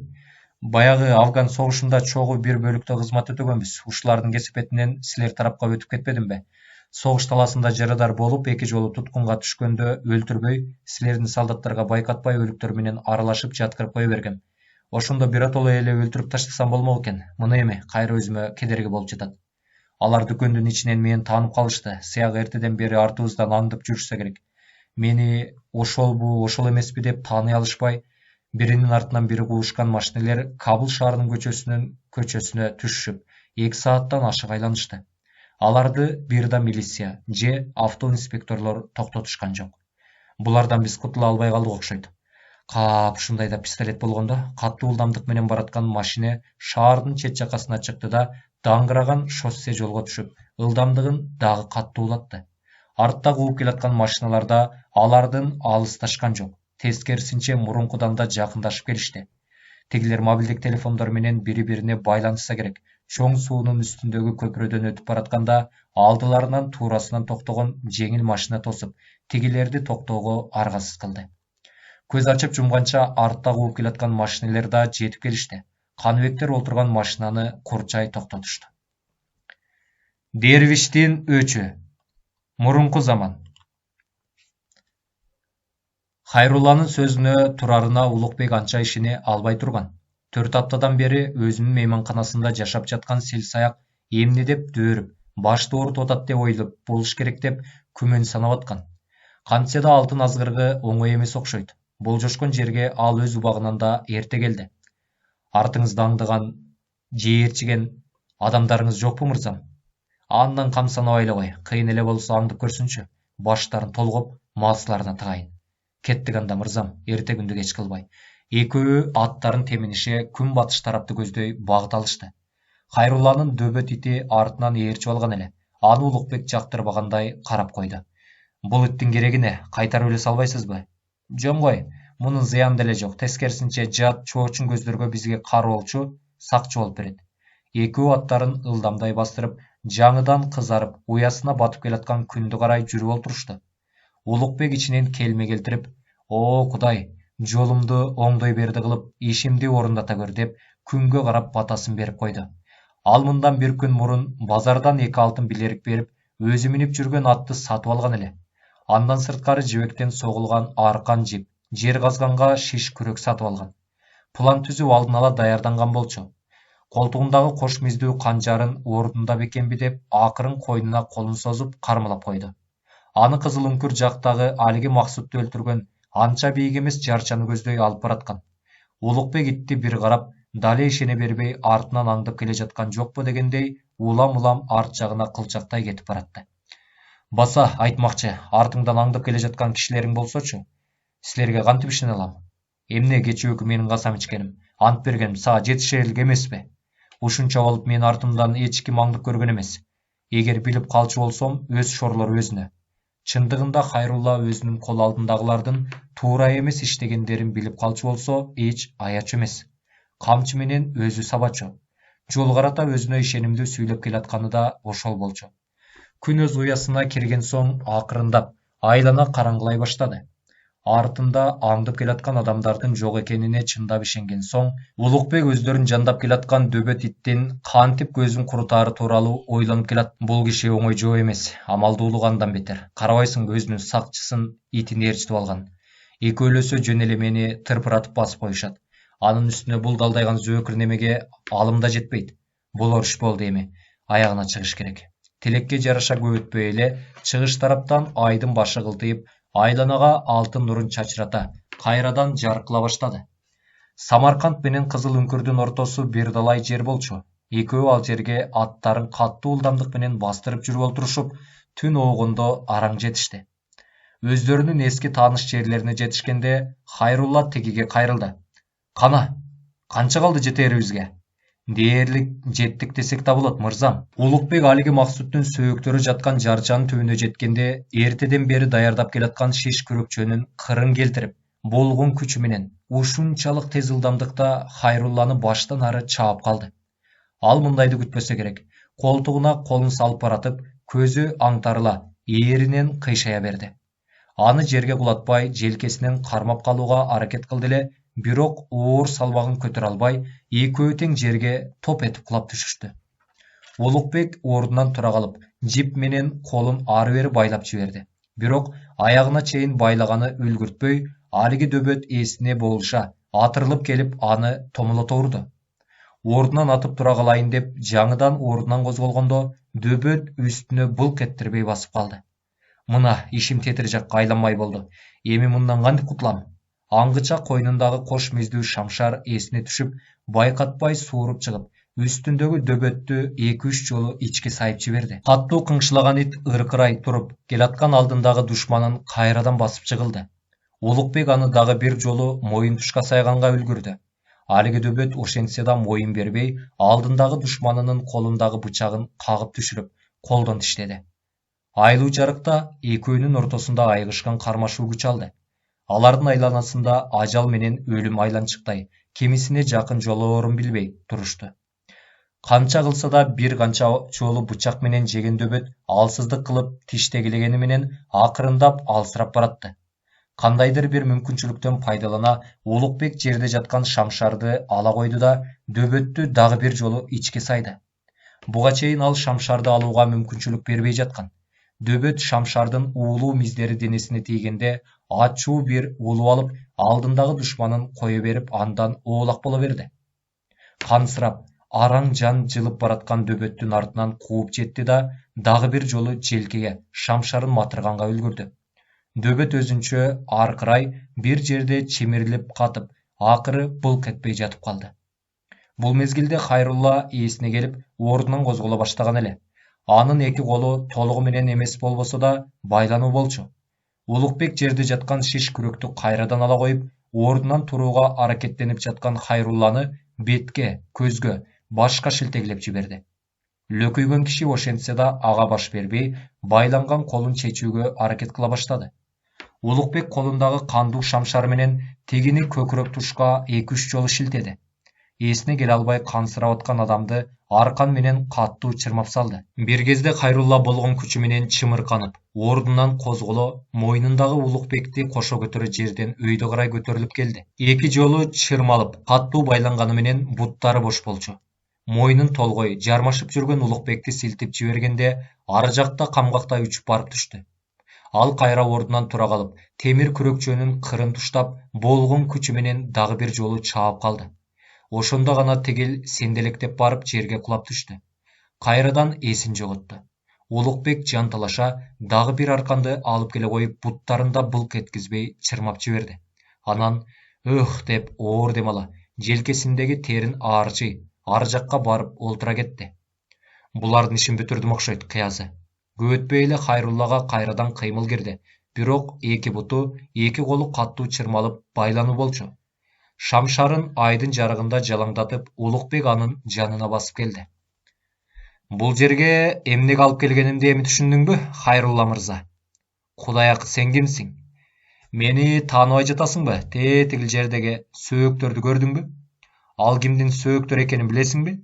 Баягы Афган согушунда чогуу бир бөлүктө кызмат өтөгөнбүз. Ушулардын кесепетинен силер тарапка өтүп кетпедимби? Согуш таласында жарадар болуп, 2 жолу туткунга түшкөндө өлтүрбөй, силердин солдаттарга байкатпай өлүктөр менен аралашып жаткырып кое бергем. Ошондо биротоло эле өлтүрүп таштасам болмок экен. Мына эми кайра өзүмө кедерги болуп жатат. Алар дүкөндүн ичинен мени таанып калышты. Сыягы эртеден бери артыбыздан аңдып жүрүшсө керек. Мени ошолбу, ошол эмеспи деп тааный алышпай, биринин артынан бири куушкан машинелер Кабыл шаарынын көчөсүнө түшүшүп, 2 сааттан ашык айланышты. Аларды бир да милиция же автоинспекторлор токтотушкан жок. Булардан биз кутула албай калдык окшойт. Кап ушундайда пистолет болгондо, катуу ылдамдык менен бараткан машине шаардын чет жакасына чыкты да, даңгыраган шоссе жолго түшүп, ылдамдыгын дагы катты улатты. Артта кууп келаткан машиналарда алардын алысташкан жок. Тескерисинче мурункудан да жакындашып келишти. Тигилер мобилдик телефондор менен бири-бирине байланышса керек. Чоң суунун үстүндөгү көпүрөдөн өтүп баратканда, алдыларынан туурасынан токтогон жеңил машина тосуп, тигилерди токтоого аргасыз кылды. Көз ачып жумганча артта кууп келаткан машинелер да жетип келишти. Каныбектер отурган машинаны курчай токтотушту. Дервиштин өчү. Мурунку заман. Хайрулланын сөзүнө турарына Улукбек анча ишене албай турган. 4 аптадан бери өзүнүн мейманканасында жашап жаткан селсаяк эмне деп дөөрүп, башты оорутуп атат деп ойлоп болуш керек деп күмөн санап аткан. Кантсе да алтын азгыргы оңой эмес окшойт. Болжошкон жерге ал өз убагынан да эрте келди. Артыңызда аңдыган, жээрчиген адамдарыңыз жокпу, мырзам? Андан кам санабай эле кой, кыйын эле болсо аңдып көрсүнчү. Баштарын толгоп, маасыларына тыгайын. Кеттик анда, мырзам, эрте күндү кеч кылбай. Экөө аттарын теминише күн батыш тарапты көздөй багыт алышты. Хайрулланын дөбөт ити артынан ээрчип алган эле. Аны Улукбек жактырбагандай карап койду. Бул иттин кереги эмне? Кайтарып эле салбайсызбы? Жоңгой, мунун зыяны деле жок. Тескерисинче жат чоочун көздөргө бизге кароолчу, сакчы болуп берет. Экөө аттарын ылдамдай бастырып, жаңыдан кызарып, уясына батып келаткан күндү карай жүрүп олтурушту. Улукбек ичинен келме келтирип, "О, Кудай, жолумду оңдой берди кылып, ишимди орундата көр" деп күнгө карап батасын берип койду. Ал мындан бир күн мурун базардан 2 алтын билерик берип, өзү минип жүргөн атты сатып алган эле. Андан сырткары жибектен согулган аркан жип, жер казганга шиш күрөк сатып алган. План түзүп алдын ала даярданган болчу. Колтугундагы кош миздүү канжарын ордунда бекенби деп, акырын койнуна колун созуп кармалап койду. Аны кызыл үңкүр жактагы алиги Максутты өлтүргөн анча бийик эмес жарчаны көздөй алып бараткан. Улукбек итти бир карап, дале ишене бербей артынан аңдып келе жаткан жокпу дегендей, улам-улам арт жагына кылчактай кетип баратты. Баса, айтмакчы, артыңдан аңдып келе жаткан кишилериң болсочу, силерге кантип ишене алам? Эмне кечээкү менин касам ичкеним, ант бергеним сага жетишерлик эмеспи? Ушунча болуп мен артымдан эч ким аңдып көргөн эмес. Эгер билип калчу болсом, өз шорлор өзүнө. Чындыгында Хайрулла өзүнүн кол алдындагылардын туура эмес иштегендерин билип калчу болсо, эч аячу эмес. Камчы менен өзү сабачу. Жол карата өзүнө ишенимдүү сүйлөп келатканы да ошол болчу. Күн өз уясына кирген соң акырындап, айлана караңгылай баштады. Артында аңдып келаткан адамдардын жок экенине чындап ишенген соң, Улукбек өздөрүн жандап келаткан дөбөт иттин кантип көзүн курутаары тууралуу ойлонуп келат. Бул киши оңой жоо эмес, амалдуулугу андан бетер. Карабайсыңбы, өзүнүн сакчысын итин ээрчитип алган. Экөөлөсө жөн эле мени тырпыратып басып коюшат. Анын үстүнө бул далдайган зөөкүр немеге алым да жетпейт. Болор иш болду эми. Аягына чыгыш керек. Тилекке жараша көп өтпөй эле чыгыш тараптан айдын башы кылтыйып, айланага алтын нурун чачырата, кайрадан жаркыла баштады. Самарканд менен Кызыл үңкүрдүн ортосу бир далай жер болчу. Экөө ал жерге аттарын катуу ылдамдык менен бастырып жүрүп олтурушуп, түн оогондо араң жетишти. Өздөрүнүн эски тааныш жерлерине жетишкенде Хайрулла тегиге кайрылды. Кана, канча калды жетээрибизге? Дээрлик жеттик десек да болот, мырзам. Улукбек алиги Максуттун сөөктөрү жаткан жарчанын түбүнө жеткенде, эртеден бери даярдап келаткан шиш күрөкчөнүн кырын келтирип, болгон күчү менен ушунчалык тез ылдамдыкта Хайрулланы баштан ары чаап калды. Ал мындайды күтпөсө керек. Колтугуна колун салып баратып, көзү аңтарыла, ээринен кыйшая берди. Аны жерге кулатпай, желкесинен кармап калууга аракет кылды эле, бирок оор салмагын көтөрө албай, экөө тең жерге топ этип кулап түшүштү. Улукбек ордунан тура калып, жип менен колун ары бери байлап жиберди. Бирок аягына чейин байлаганы үлгүртпөй, алиги дөбөт эсине болуша атырылып келип аны томолото урду. Ордунан атып тура калайын деп жаңыдан ордунан козголгондо дөбөт үстүнө былк эттирбей басып калды. Мына ишим тетир жакка айланмай болду. Эми мындан кантип кутулам? Аңгыча койнундагы кош миздүү шамшар эсине түшүп, байкатпай сууруп чыгып, үстүндөгү дөбөттү 2-3 жолу ичке сайып жиберди. Каттуу кыңшылаган ит ыркырай туруп, келаткан алдындагы душманын кайрадан басып жыгылды. Улукбек аны дагы бир жолу моюн тушка сайганга үлгүрдү. Алиги дөбөт ошентсе да моюн бербей, алдындагы душманынын колундагы бычагын кагып түшүрүп, колдон тиштеди. Айлуу жарыкта экөөнүн ортосунда айгышкан кармашуу күч алды. Алардын айланасында ажал менен өлүм айланчыктай, кемисине жакын жолоорун билбей турушту. Канча кылса да бир канча жолу бычак менен жеген дөбөт алсыздык кылып тиштегилегени менен акырындап алсырап баратты. Кандайдыр бир мүмкүнчүлүктөн пайдалана, Улукбек жерде жаткан шамшарды ала койду да дөбөттү дагы бир жолу ичке сайды. Буга чейин ал шамшарды алууга мүмкүнчүлүк бербей жаткан. Дөбөт шамшардын уулуу миздери денесине тийгенде ачуу бир улуп алып, алдындагы душманын кое берип, андан оолак боло берди. Кансырап, араң жан жылып бараткан дөбөттүн артынан кууп жетти да, дагы бир жолу желкеге шамшарын матырганга үлгүрдү. Дөбөт өзүнчө аркырай бир жерде чимирилип катып, акыры былк этпей жатып калды. Бул мезгилде Хайрулла эсине келип, ордунан козголо баштаган эле. Анын эки колу толугу менен эмес болбосо да байлануу болчу. Улукбек жерде жаткан шиш күрөктү кайрадан ала коюп, ордунан турууга аракеттенип жаткан Хайрулланы бетке, көзгө, башка шилтегилеп жиберди. Лөкөйгөн киши ошентсе да ага баш бербей, байланган колун чечүүгө аракет кыла баштады. Улукбек колундагы кандуу шамшар менен тегини көкүрөк тушка 2-3 жолу шилтеди. Эсине келе албай кансырап аткан адамды аркан менен каттуу чырмап салды. Бир кезде Хайрулла болгон күчү менен чымырканып, ордунан козголо, мойнундагы Улукбекти кошо көтөрө жерден өйдө карай көтөрүлүп келди. Эки жолу чырмалып, каттуу байланганы менен буттары бош болчу. Мойнун толгой, жармашып жүргөн Улукбекти силтип жибергенде, ары жакта камгактай учуп барып түштү. Ал кайра ордунан тура калып, темир күрөкчөнүн кырын туштап, болгон күчү менен дагы бир жолу чаап калды. Ошондо гана тигил сенделектеп барып жерге кулап түштү. Кайрадан эсин жоготту. Улукбек жанталаша дагы бир арканды алып келе коюп, буттарында былк эткизбей чырмап жиберди. Анан «өх» деп оор дем ала, желкесиндеги терин аарчый, ары жакка барып олтура кетти. Булардын ишин бүтүрдүм окшойт, кыязы. Көп өтпөй эле Хайруллага кайрадан кыймыл кирди. Бирок эки буту, эки колу каттуу чырмалып байлануу болчу. Шамшарын айдын жарыгында жалаңдатып, Улукбек анын жанына басып келди. Бул жерге эмнеге алып келгенимди эми түшүндүңбү, Хайрулла мырза? Кудай акы, сен кимсиң? Мени тааныбай жатасыңбы? Тигил жердеги сөөктөрдү көрдүңбү? Ал кимдин сөөктөрү экенин билесиңби?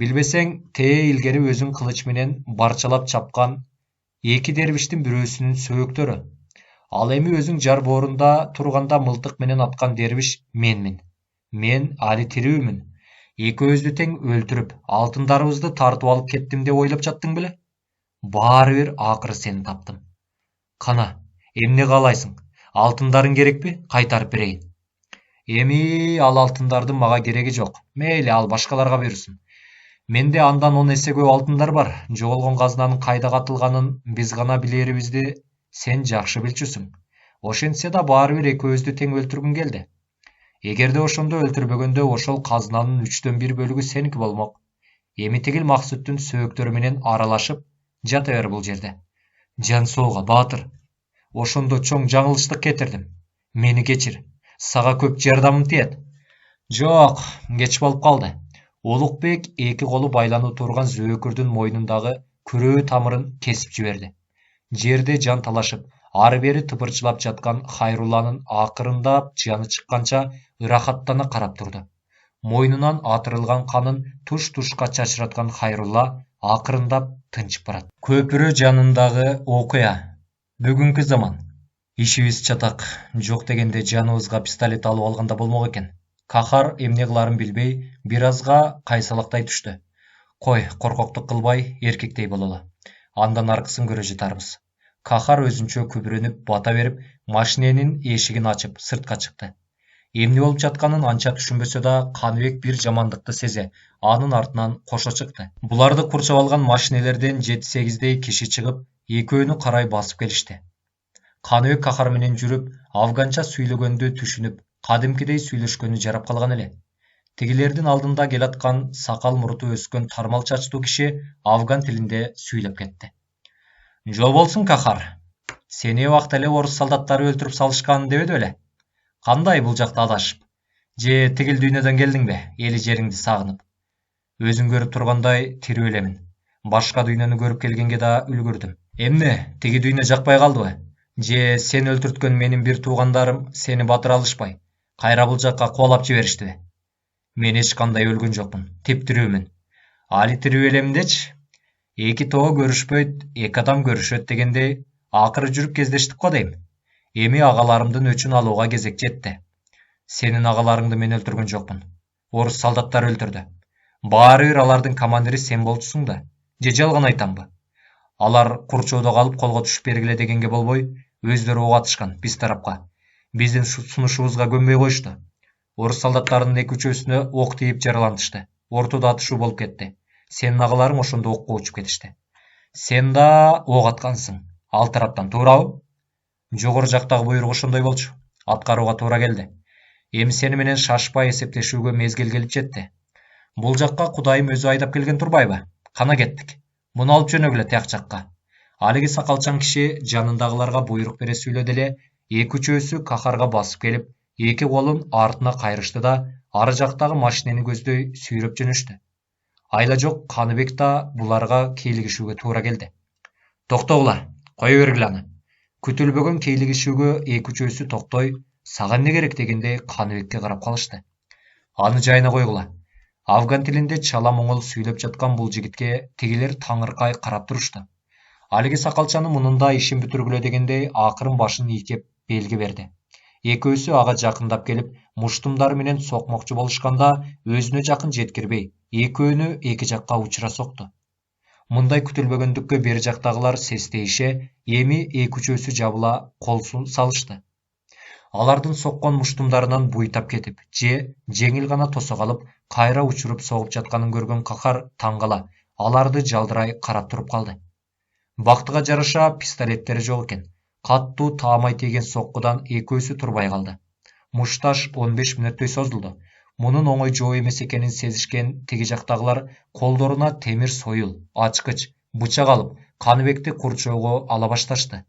Билбесең, илгери өзүң кылыч менен барчалап чапкан эки дервиштин бирөөсүнүн сөөктөрү. Ал эми өзүң жар боорунда турганда мылтык менен аткан дервиш менмин. Мен али тирүүмүн. Экөөбүздү тең өлтүрүп, алтындарыбызды тартып алып кеттим деп ойлоп жаттың беле? Баары бир акыры сени таптым. Кана, эмне каалайсың? Алтындарың керекпи? Кайтарып берейин. Эми ал алтындардын мага кереги жок. Мейли, ал башкаларга буйрусун. Менде андан 10 эсе көп алтындар бар. Жоголгон казынанын кайда катылганын биз гана билерибизди сен жакшы билчүсүң. Ошентсе да баары бир экөөбүздү тең өлтүргүң келди. Эгерде ошондо өлтүрбөгөндө ошол казынанын 3/1 бөлүгү сеники болмок. Эми тигил Максуттун сөөктөрү менен аралашып жата бер бул жерде. Жан соого, баатыр. Ошондо чоң жаңылыштык кетирдим. Мени кечир. Сага көп жардамым тиет. Жок, кеч болуп калды. Улукбек эки колу байланып турган зөөкүрдүн мойнундагы күрөө тамырын кесип жиберди. Жерде жан талашып, ары бери тыпырчылап жаткан Хайрулланын акырындап жаны чыкканча ырахаттана карап турду. Мойнунан атырылган канын туш-тушка чачыраткан Хайрулла акырындап тынчып барат. Көпүрө жанындагы окуя. Бүгүнкү заман. Ишибиз чатак. Жок дегенде жаныбызга пистолет алып алганда болмок экен. Кахар эмне кыларын билбей, бир азга кайсалактай түштү. Кой, коркоктук кылбай, эркектей бололу. Андан аркысын көрө жатарбыз. Кахар өзүнчө күбүрөнүп бата берип, машиненин эшигин ачып, сыртка чыкты. Эмне болуп жатканын анча түшүнбөсө да, Каныбек бир жамандыкты сезе, анын артынан кошо чыкты. Буларды курчап алган машинелерден 7-8дей киши чыгып, экөөнү карай басып келишти. Каныбек Кахар менен жүрүп, афганча сүйлөгөндү түшүнүп, кадимкидей сүйлөшкөнү жарап калган эле. Тигилердин алдында келаткан сакал муруту өскөн тармал чачтуу киши афган тилинде сүйлөп кетти. Жол болсун, Кахар. Сени убакта эле орус солдаттары өлтүрүп салышкан дебеди беле? Кандай бул жакта адашып? Же тигил дүйнөдөн келдиңби, эли жериңди сагынып? Өзүң көрүп тургандай тирүү элемин. Башка дүйнөнү көрүп келгенге да үлгүрдүм. Эмне, тиги дүйнө жакпай калдыбы? Же сен өлтүрткөн менин бир туугандарым сени батыра алышпай, кайра бул жакка кубалап жибериштиби? Мен эч кандай өлгөн жокмун, тип-тирүүмүн. Али тирүү элеминдечи? Эки тоо көрүшпөйт, эки адам көрүшөт дегендей, акыры жүрүп кездештик го дейм. Эми агаларымдын өчүн алууга кезек жетти. Сенин агаларыңды мен өлтүргөн жокмун. Орус солдаттары өлтүрдү. Баары бир алардын командири сен болчусуң да. Же жалган айтамбы? Алар курчоодо калып колго түшүп бергиле дегенге болбой, өздөрү ок атышкан биз тарапка. Биздин сунушубузга көнбөй коюшту. Орус солдаттарынын 2-3-өсүнө ок тийип жаралантышты. Ортодо атышуу болуп кетти. Сенин агаларың ошондо окко учуп кетишти. Сен да ок аткансың. Ал тараптан туурабы? Жогору жактагы буйрук ошондой болчу. Аткарууга туура келди. Эми сени менен шашпай эсептешүүгө мезгил келип жетти. Бул жакка Кудайым өзү айдап келген турбайбы? Кана кеттик. Муну алып жөнөгүлө тияк жакка. Алиги сакалчан киши жанындагыларга буйрук бере сүйлөдү эле, 2-3-өсү Кахарга басып келип, эки колун артына кайрышты да, ары жактагы машинени көздөй сүйрөп жөнөштү. Айла жок Каныбек да буларга кейлигишүүгө туура келди. Токтогула, кое бергиле аны. Күтүлбөгөн кейлигишүүгө 2-3-өсү токтой, сага эмне керек дегендей Каныбекке карап калышты. Аны жайына койгула. Афган тилинде чала моңол сүйлөп жаткан бул жигитке тигилер таңыркай карап турушту. Алиги сакалчаны мунунда ишин бүтүргүлө дегендей акырын башын ийкеп белги берди. Экөөсү ага жакындап келип, муштумдары менен сокмокчу болушканда, өзүнө жакын жеткирбей, экөөнү эки жакка учура сокту. Мындай күтүлбөгөндүккө бери жактагылар сестейише, эми 2-3-өсү жабыла кол салышты. Алардын соккон муштумдарынан буйтап кетип, же жеңил гана тосо калып, кайра учуруп согуп жатканын көргөн Кахар таң кала, аларды жалдырай карап туруп калды. Бактыга жараша пистолеттери жок экен. Каттуу таамай тийген соккудан экөөсү турбай калды. Мушташ 15 мүнөттөй созулду. Мунун оңой жоо эмес экенин сезишкен тиги жактагылар колдоруна темир союл, ачкыч, бычак алып, Каныбекти курчоого ала башташты.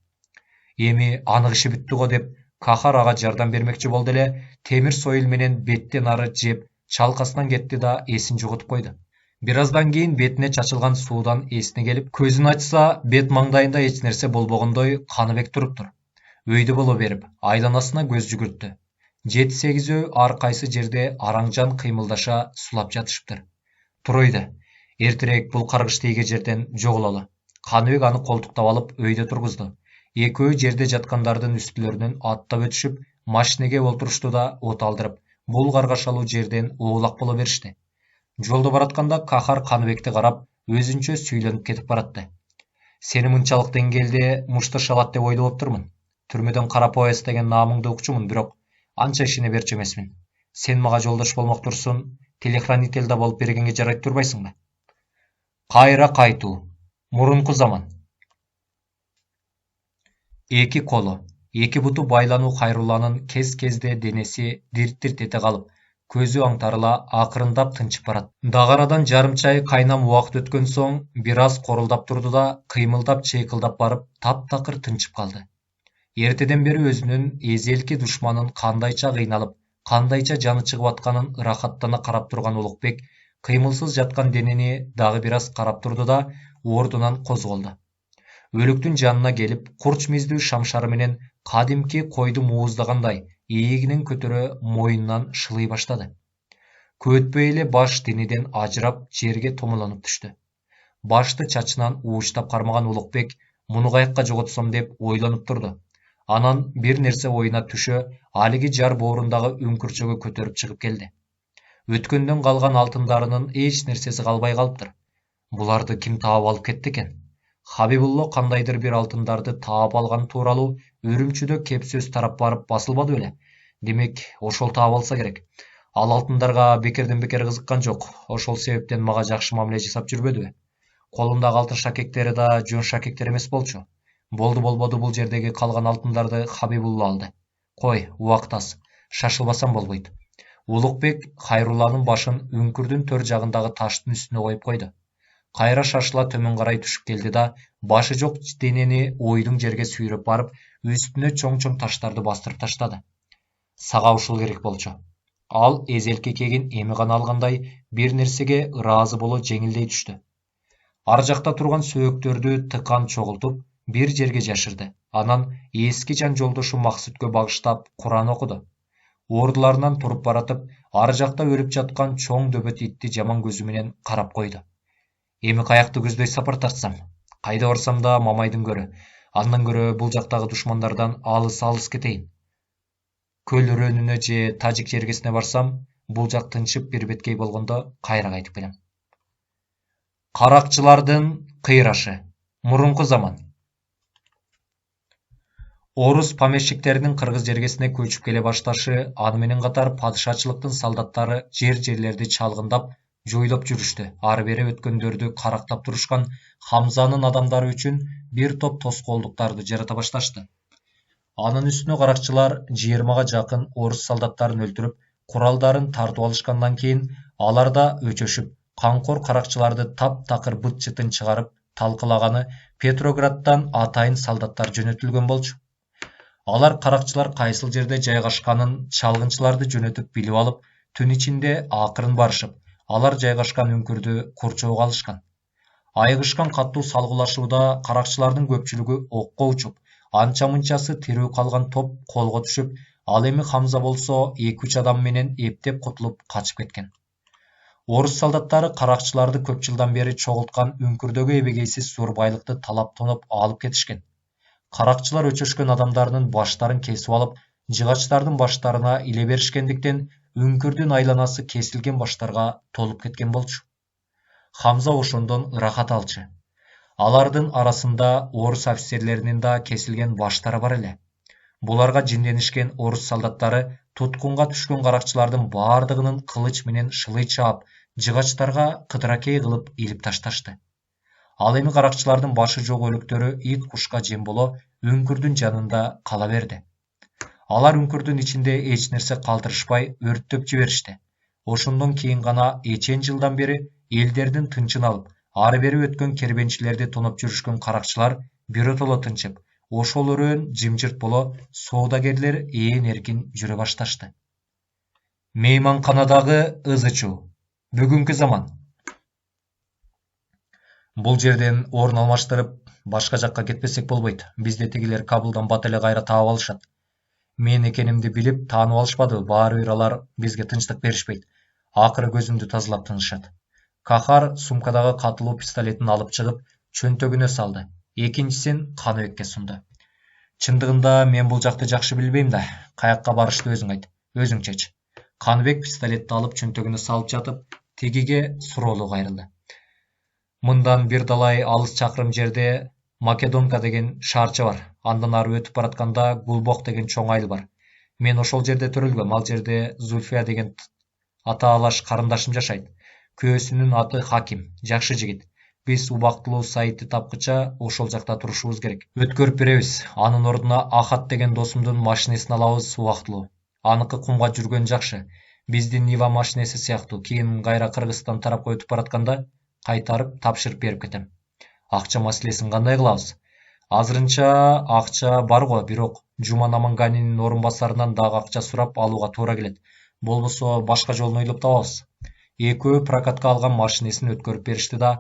Эми анык иши бүттү го деп, Кахар ага жардам бермекчи болду эле, темир союл менен беттен ары жеп, чалкасынан кетти да эсин жоготуп койду. Бир аздан кийин бетине чачылган суудан эсине келип, көзүн ачса, бет маңдайында эч нерсе болбогондой Каныбек туруптур. Өйдө боло берип, айланасына көз жүгүрттү. 7-8 ар кайсы жерде араңжан кыймылдаша сулап жатышыптыр. Туройду. Эртерээк бул каргыш тийген жерден жогололу. Каныбек аны колтуктап алып өйдө тургузду. Экөө жерде жаткандардын үстүлөрүнөн аттап өтүшүп, машинеге олтурушту да от алдырып, бул каргашалуу жерден оолак боло беришти. Жолдо баратканда Кахар Каныбекти карап, өзүнчө сүйлөнүп кетип баратты. Сени мынчалык деңгээлде мушташ алат деп ойлоп отурмун. Түрмөдөн кара поезд деген наамыңды укчумун, бирок анча ишене берчү эмесмин. Сен мага жолдош болмок турсун, телохранитель да болуп бергенге жарайт турбайсыңбы? Кайра кайтуу. Мурунку заман. Эки колу, эки буту байлануу Хайрулланын кез-кезде денеси дирт-дирт эте калып, көзү аңтарыла акырындап тынчып барат. Дагарадан жарым чай кайнам убакыт өткөн соң бир аз корулдап турду да, кыймылдап чыйкылдап барып, таптакыр тынчып калды. Эртеден бери өзүнүн эзелки душманын кандайча кыйналып, кандайча жаны чыгып атканын ырахаттана карап турган Улукбек кыймылсыз жаткан денени дагы бир аз карап турду да, ордунан козголду. Өлүктүн жанына келип, курч миздүү шамшары менен кадимки койду мууздагандай ийигинен көтөрө моюнунан шылый баштады. Көтпөй эле баш денеден ажырап жерге томуланып түштү. Башты чачынан ууштап кармаган Улукбек муну каякка жоготсом деп ойлонуп турду. Анан бир нерсе оюна түшө, алиги жар боорундагы үңкүрчөгө көтөрүп чыгып келди. Өткөндөн калган алтындарынын эч нерсеси калбай калыптыр. Буларды ким таап алып кетти экен? Хабибулло кандайдыр бир алтындарды таап алган тууралуу Үрүмчүдө кеп сөз тарап барып басылбады беле? Демек, ошол таап алса керек. Ал алтындарга бекерден бекер кызыккан жок. Ошол себептен мага жакшы мамиле жасап жүрбөдүбү? Колундагы алтын шакектери да жөн шакектер эмес болчу. Болду-болбоду бул жердеги калган алтындарды Хабибулло алды. Кой, убакыт аз. Шашылбасам болбойт. Улукбек Хайрулланын башын үңкүрдүн төр жагындагы таштын үстүнө коюп койду. Кайра шашыла төмөн карай түшүп келди да, башы жок денени ойдуң жерге сүйрөп барып, үстүнө чоң-чоң таштарды бастырып таштады. Сага ушул керек болчу. Ал эзелки кегин эми гана алгандай бир нерсеге ыраазы боло жеңилдей түштү. Ар жакта турган сөөктөрдү тыкан чогултуп, бир жерге жашырды. Анан эски жан жолдошу Максүткө багыштап Куран окуду. Ордуларынан туруп баратып, ар жакта өлүп жаткан чоң дөбөт итти жаман көзү менен карап койду. Эми каякты көздөй сапар тартсам, кайда барсам да Мамайдын көрө, андан көрө бул жактагы душмандардан алыс кетейин. Көл өрөөнүнө же Тажик жергесине барсам, бул жак тынчып бир беткей болгондо кайра кайтып келем. Каракчылардын кыйрашы. Мурунку заман. Орус помещиктеринин кыргыз жергесине көчүп келе башташы, аны менен катар падышачылыктын солдаттары жер-жерлерди чалгындап, жойлоп жүрүштү. Ары бери өткөндөрдү карактап турушкан Хамзанын адамдары үчүн бир топ тоскоолдуктарды жарата башташты. Анын үстүнө каракчылар 20га жакын орус солдаттарын өлтүрүп, куралдарын тартып алышкандан кийин алар да өчөшүп, канкор каракчыларды таптакыр быт-чытын чыгарып талкалаганы Петрограддан атайын солдаттар жөнөтүлгөн болчу. Алар каракчылар кайсыл жерде жайгашканын чалгынчыларды жөнөтүп билип алып, түн ичинде акырын барышып, алар жайгашкан үңкүрдү курчоого алышкан. Айыгышкан каттуу салгылашууда каракчылардын көпчүлүгү окко учуп, анча-мынчасы тирүү калган топ колго түшүп, ал эми Хамза болсо 2-3 адам менен эптеп кутулуп качып кеткен. Орус солдаттары каракчыларды көп жылдан бери чогулткан үңкүрдөгү эбегейсиз зор байлыкты талап тоноп алып кетишкен. Каракчылар өчөшкөн адамдарынын баштарын кесип алып, жыгачтардын баштарына иле беришкендиктен үңкүрдүн айланасы кесилген баштарга толуп кеткен болчу. Хамза ошондон ырахат алчу. Алардын арасында орус офицерлеринин да кесилген баштары бар эле. Буларга жинденишкен орус солдаттары туткунга түшкөн каракчылардын баардыгынын кылыч менен шылый чаап, жыгачтарга кыдыракей кылып илип ташташты. Ал эми каракчылардын башы жок өлүктөрү ит кушка жем боло үңкүрдүн жанында кала берди. Алар үңкүрдүн ичинде эч нерсе калтырышпай өрттөп жиберишти. Ошондон кийин гана эчен жылдан бери элдердин тынчын алып, ары бери өткөн кербенчилерди тоноп жүрүшкөн каракчылар биротоло тынчып, ошол өрөөн жымжырт боло соодагерлер ээн эркин жүрө башташты. Мейманканадагы ызы-чуу. Бүгүнкү заман. Бул жерден орун алмаштырып, башка жакка кетпесек болбойт. Бизде тигилер Кабылдан бат эле кайра таап алышат. Мен экенимди билип таанып алышпадыбы, баары бир алар бизге тынчтык беришпейт. Акыры көзүмдү тазалап тынышат. Кахар сумкадагы катылуу пистолетин алып чыгып, чөнтөгүнө салды. Экинчисин Каныбекке сунду. Чындыгында мен бул жакты жакшы билбейм да, каякка барышты өзүң айт, өзүң чеч. Каныбек пистолетти алып чөнтөгүнө салып жатып, тигиге суроолуу кайрылды. Мындан бир далай алыс чакырым жерде Македонка деген шаарча бар. Андан ары өтүп баратканда Гулбок деген чоң айыл бар. Мен ошол жерде төрөлгөм. Ал жерде Зульфия деген атаалаш карындашым жашайт. Күйөөсүнүн аты Хаким. Жакшы жигит. Биз убактылуу Саитти тапкыча ошол жакта турушубуз керек. Өткөрүп беребиз. Анын ордуна Ахат деген досумдун машинесин алабыз убактылуу. Аныкы кумга жүргөн жакшы. Биздин Нива машинеси сыяктуу. Кийин кайра Кыргызстан тарапка өтүп баратканда кайтарып тапшырып берип кетем. Акча маселесин кандай кылабыз? Азырынча акча бар го, бирок Жуман Наманганинин орун басарынан дагы акча сурап алууга туура келет. Болбосо башка жолун ойлоп табабыз. Экөө прокатка алган машинесин өткөрүп беришти да,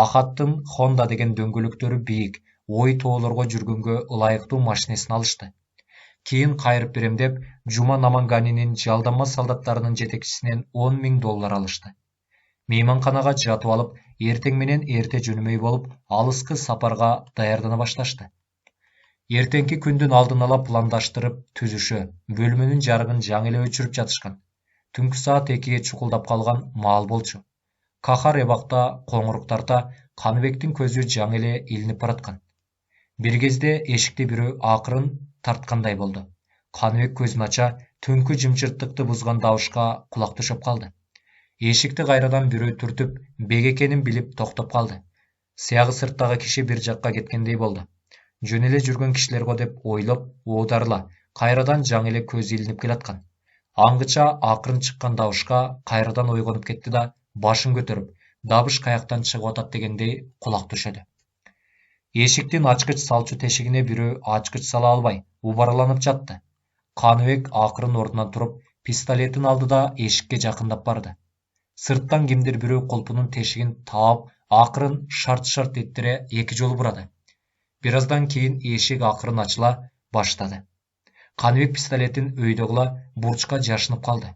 Ахаттын Honda деген дөңгөлөктөрү бийик, ой тоолорго жүргөнгө ылайыктуу машинесин алышты. Кийин кайрып берем деп, Жуман Наманганинин жалданма солдаттарынын жетекчисинен $10,000 алышты. Мейманканага жатып алып, эртең менен эрте жөнөмөй болуп, алыскы сапарга даярдана башташты. Эртеңки күндүн алдын ала пландаштырып түзүшө, бөлмөнүн жарыгын жаңы эле өчүрүп жатышкан. Түнкү саат 2ге чукулдап калган маал болчу. Кахар эбакта коңурук тарта, Каныбектин көзү жаңы эле илинип бараткан. Бир кезде эшикти бирөө акырын тарткандай болду. Каныбек көзүн ача, түнкү жымчырттыкты бузган табышка кулак төшөп калды. Эшикти кайрадан бирөө түртүп, бек экенин билип токтоп калды. Сыягы сырттагы киши бир жакка кеткендей болду. Жөн эле жүргөн кишилер го деп ойлоп, оодарла, кайрадан жаңы эле көзү илинип келаткан. Аңгыча акырын чыккан табышка кайрадан ойгонуп кетти да, башын көтөрүп, дабыш каяктан чыгып атат дегендей кулак төшөдү. Эшиктин ачкыч салчу тешигине бирөө ачкыч сала албай, убараланып жатты. Каныбек акырын ордунан туруп, пистолетин алды да эшикке жакындап барды. Сырттан кимдир бирөө колпунун тешигин таап, акырын шарт-шарт эттире эки жолу бурады. Бир аздан кийин эшик акырын ачыла баштады. Каныбек пистолетин өйдөгүла бурчка жашынып калды.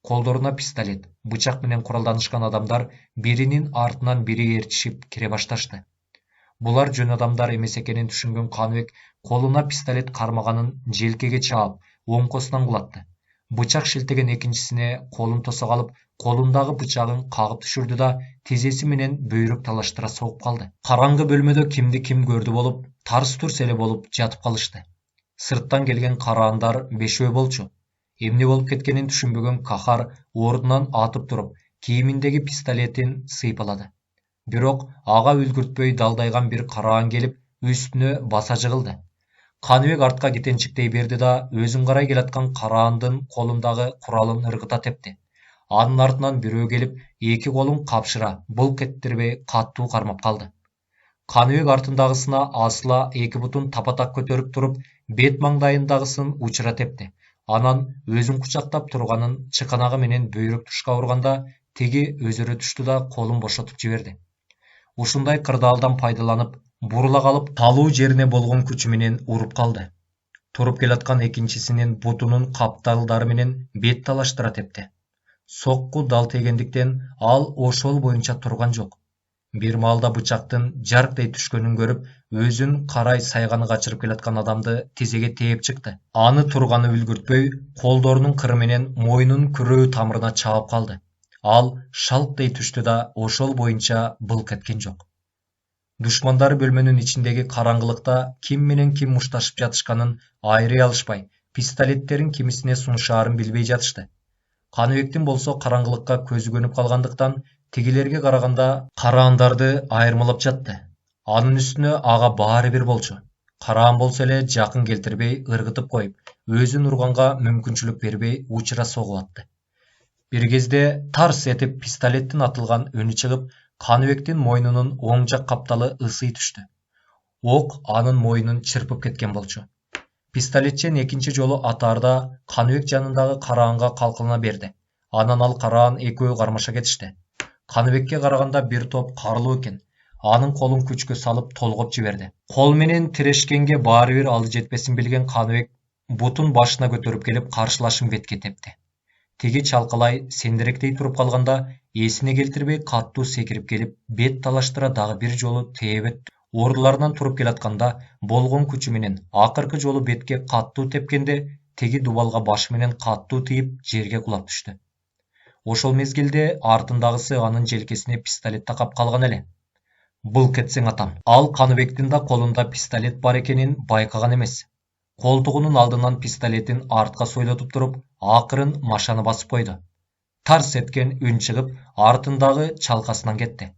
Колдоруна пистолет, бычак менен куралданышкан адамдар биринин артынан бири ээрчишип кире башташты. Булар жөн адамдар эмес экенин түшүнгөн Каныбек колуна пистолет кармаганын желкеге чаап, оңкосунан кулатты. Бычак шилтеген экинчисине колун тоса калып, колундагы бычагын кагып түшүрдү да, тизеси менен бөйрөк талаштыра согуп калды. Караңгы бөлмөдө кимди ким көрдү болуп, тарс-турс эле болуп жатып калышты. Сырттан келген караандар бешөө болчу. Эмне болуп кеткенин түшүнбөгөн Кахар ордунан атып туруп, кийиминдеги пистолетин сыйпалады. Бирок ага үлгүртпөй далдайган бир караан келип, үстүнө баса жыгылды. Каныбек артка кетенчиктей берди да, өзүн карай келаткан караандын колундагы куралын ыргыта тепти. Анын артынан бирөө келип, эки колун капшыра, былк эттирбей каттуу кармап калды. Каныбек артындагысына асыла эки бутун тапатак көтөрүп туруп, бет маңдайындагысын учура тепти. Анан өзүн кучактап турганын чыканагы менен бөйрөк тушка урганда, теги өзөрө түштү да колун бошотуп жиберди. Ушундай кырдаалдан пайдаланып, бурула калып, талуу жерине болгон күчү менен уруп калды. Туруп келаткан экинчисинин бутунун капталдары менен бет талаштыра тепти. Сокку дал тегендиктен ал ошол боюнча турган жок. Бир маалда бычактын жарктай түшкөнүн көрүп, өзүн карай сайганы качырып келаткан адамды тизеге тээп чыкты. Аны турганы үлгүртпөй, колдорунун кыры менен мойнунун күрөө тамырына чаап калды. Ал шалктай түштү да ошол боюнча былк эткен жок. Душмандары бөлмөнүн ичиндеги караңгылыкта ким менен ким мушташып жатышканын айрый алышпай, пистолеттерин кимисине сунушаарын билбей жатышты. Каныбектин болсо караңгылыкка көзү көнүп калгандыктан, тигилерге караганда караандарды айырмалап жатты. Анын үстүнө ага баары бир болчу. Караан болсо эле жакын келтирбей, ыргытып коюп, өзүн урганга мүмкүнчүлүк бербей учура согуп атты. Бир кезде тарс этип пистолеттин атылган өнү чыгып, Каныбектин мойнунун оң жак капталы ысый түштү. Ок анын мойнун чырпып кеткен болчу. Пистолетчен экинчи жолу атаарда Каныбек жанындагы караанга калкалана берди. Анан ал караан экөө кармаша кетишти. Каныбекке караганда бир топ карлуу экен. Анын колун күчкө салып толгоп жиберди. Кол менен тирешкенге баары бир алды жетпесин билген Каныбек бутун башына көтөрүп келип каршылашын бетке тепти. Тиги чалкалай сендиректей туруп калганда, эсине келтирбей каттуу секирип келип, бет талаштыра дагы бир жолу тээп өттү. Ордуларынан туруп келатканда, болгон күчү менен акыркы жолу бетке каттуу тепкенде, теги дубалга башы менен каттуу тийип, жерге кулап түштү. Ошол мезгилде артындагысы анын желкесине пистолет такап калган эле. Былк этсең атам. Ал Каныбектин да колунда пистолет бар экенин байкаган эмес. Колтугунун алдынан пистолетин артка сойлотуп туруп, акырын машаны басып койду. Тарс эткен үн чыгып, артындагы чалкасынан кетти.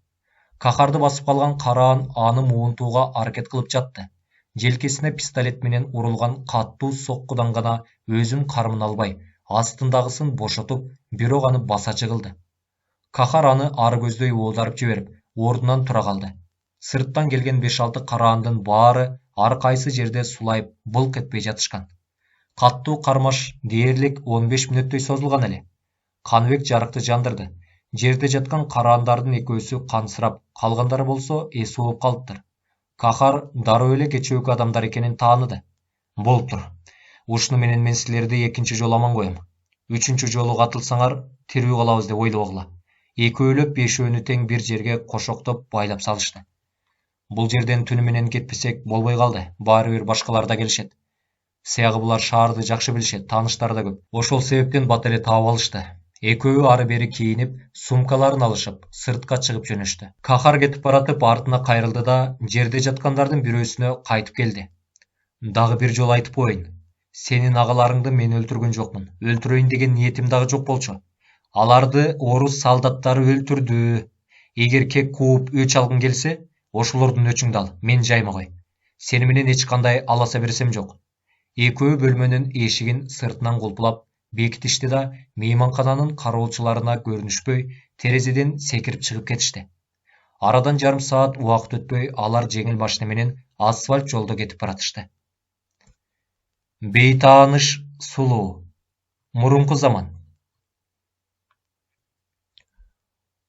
Кахарды басып калган караан аны муунтууга аракет кылып жатты. Желкесине пистолет менен урулган каттуу соккудан гана өзүн кармын албай, астындагысын бошотуп, бирок аны баса жыгылды. Кахар аны ары көздөй оодарып жиберип, ордунан тура калды. Сырттан келген 5-6 караандын баары ар кайсы жерде сулайып, былк этпей жатышкан. Каттуу кармаш дээрлик 15 мүнөттөй созулган эле. Каныбек жарыкты жандырды. Жерде жаткан караандардын экөөсү кансырап, калгандары болсо эс болуп калыптыр. Кахар дароо эле кечөөкү адамдар экенин тааныды. Болуп тур. Ушуну менен мен силерди экинчи жолу аман коем. Үчүнчү жолу катылсаңар, тирүү калабыз деп ойлобогула. Экөөлөп бешөөнү тең бир жерге кошоктоп байлап салышты. Бул жерден түнү менен кетпесек болбой калды. Баары бир башкалар да келишет. Сыягы булар шаарды жакшы билишет, тааныштары да көп. Ошол себептен бат эле таап алышты. Экөө ары бери кийинип, сумкаларын алышып, сыртка чыгып жөнөштү. Кахар кетип баратып артына кайрылды да, жерде жаткандардын бирөөсүнө кайтып келди. Дагы бир жолу айтып коеюн. Сенин агаларыңды мен өлтүргөн жокмун. Өлтүрөйүн деген ниетим дагы жок болчу. Аларды орус солдаттары өлтүрдү. Эгер кек кууп өч алгың келсе, ошолордун өчүңдү ал, мен жайма кой. Сени менен эч кандай аласа берсем жок. Экөө бөлмөнүн эшигин сыртынан кулпулап бекитишти да, мейманкананын кароолчуларына көрүнүшпөй, терезеден секирип чыгып кетишти. Арадан жарым саат убакыт өтпөй, алар жеңил машина менен асфальт жолдо кетип баратышты. Бейтааныш сулуу. Мурунку заман.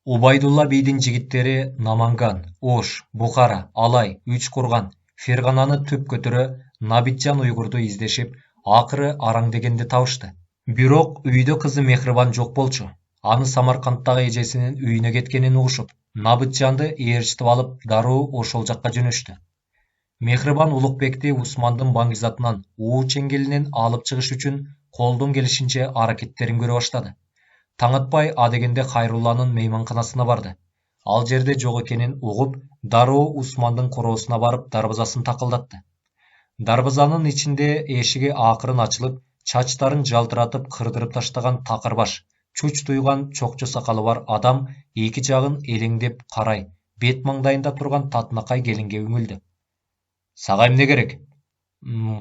Убайдулла бийдин жигиттери Наманган, Ош, Бухара, Алай, Үч Курган, Фергананы түп көтөрө Набитжан уйгурду издешип, акыры Араң дегенди табышты. Бирок үйдө кызы Мехрибан жок болчу. Аны Самаркандтагы эжесинин үйүнө кеткенин угушуп, Набитжанды ээрчитип алып, дароо ошол жакка жөнөштү. Мехрибан Улукбекти Усмандын баңгизатынан уу чеңгелинен алып чыгыш үчүн колдон келишинче аракеттерин көрө баштады. Таң атпай адегенде Хайрулланын мейманканасына барды. Ал жерде жок экенин угуп, дароо Усмандын короосуна барып дарбазасын такылдатты. Дарбазанын ичинде эшиги акырын ачылып, чачтарын жалтыратып кырдырып таштаган такыр баш, чуч туйган чокчо сакалы бар адам эки жагын элеңдеп карай, бет маңдайында турган татынакай келинге үңүлдү. Сага эмне керек?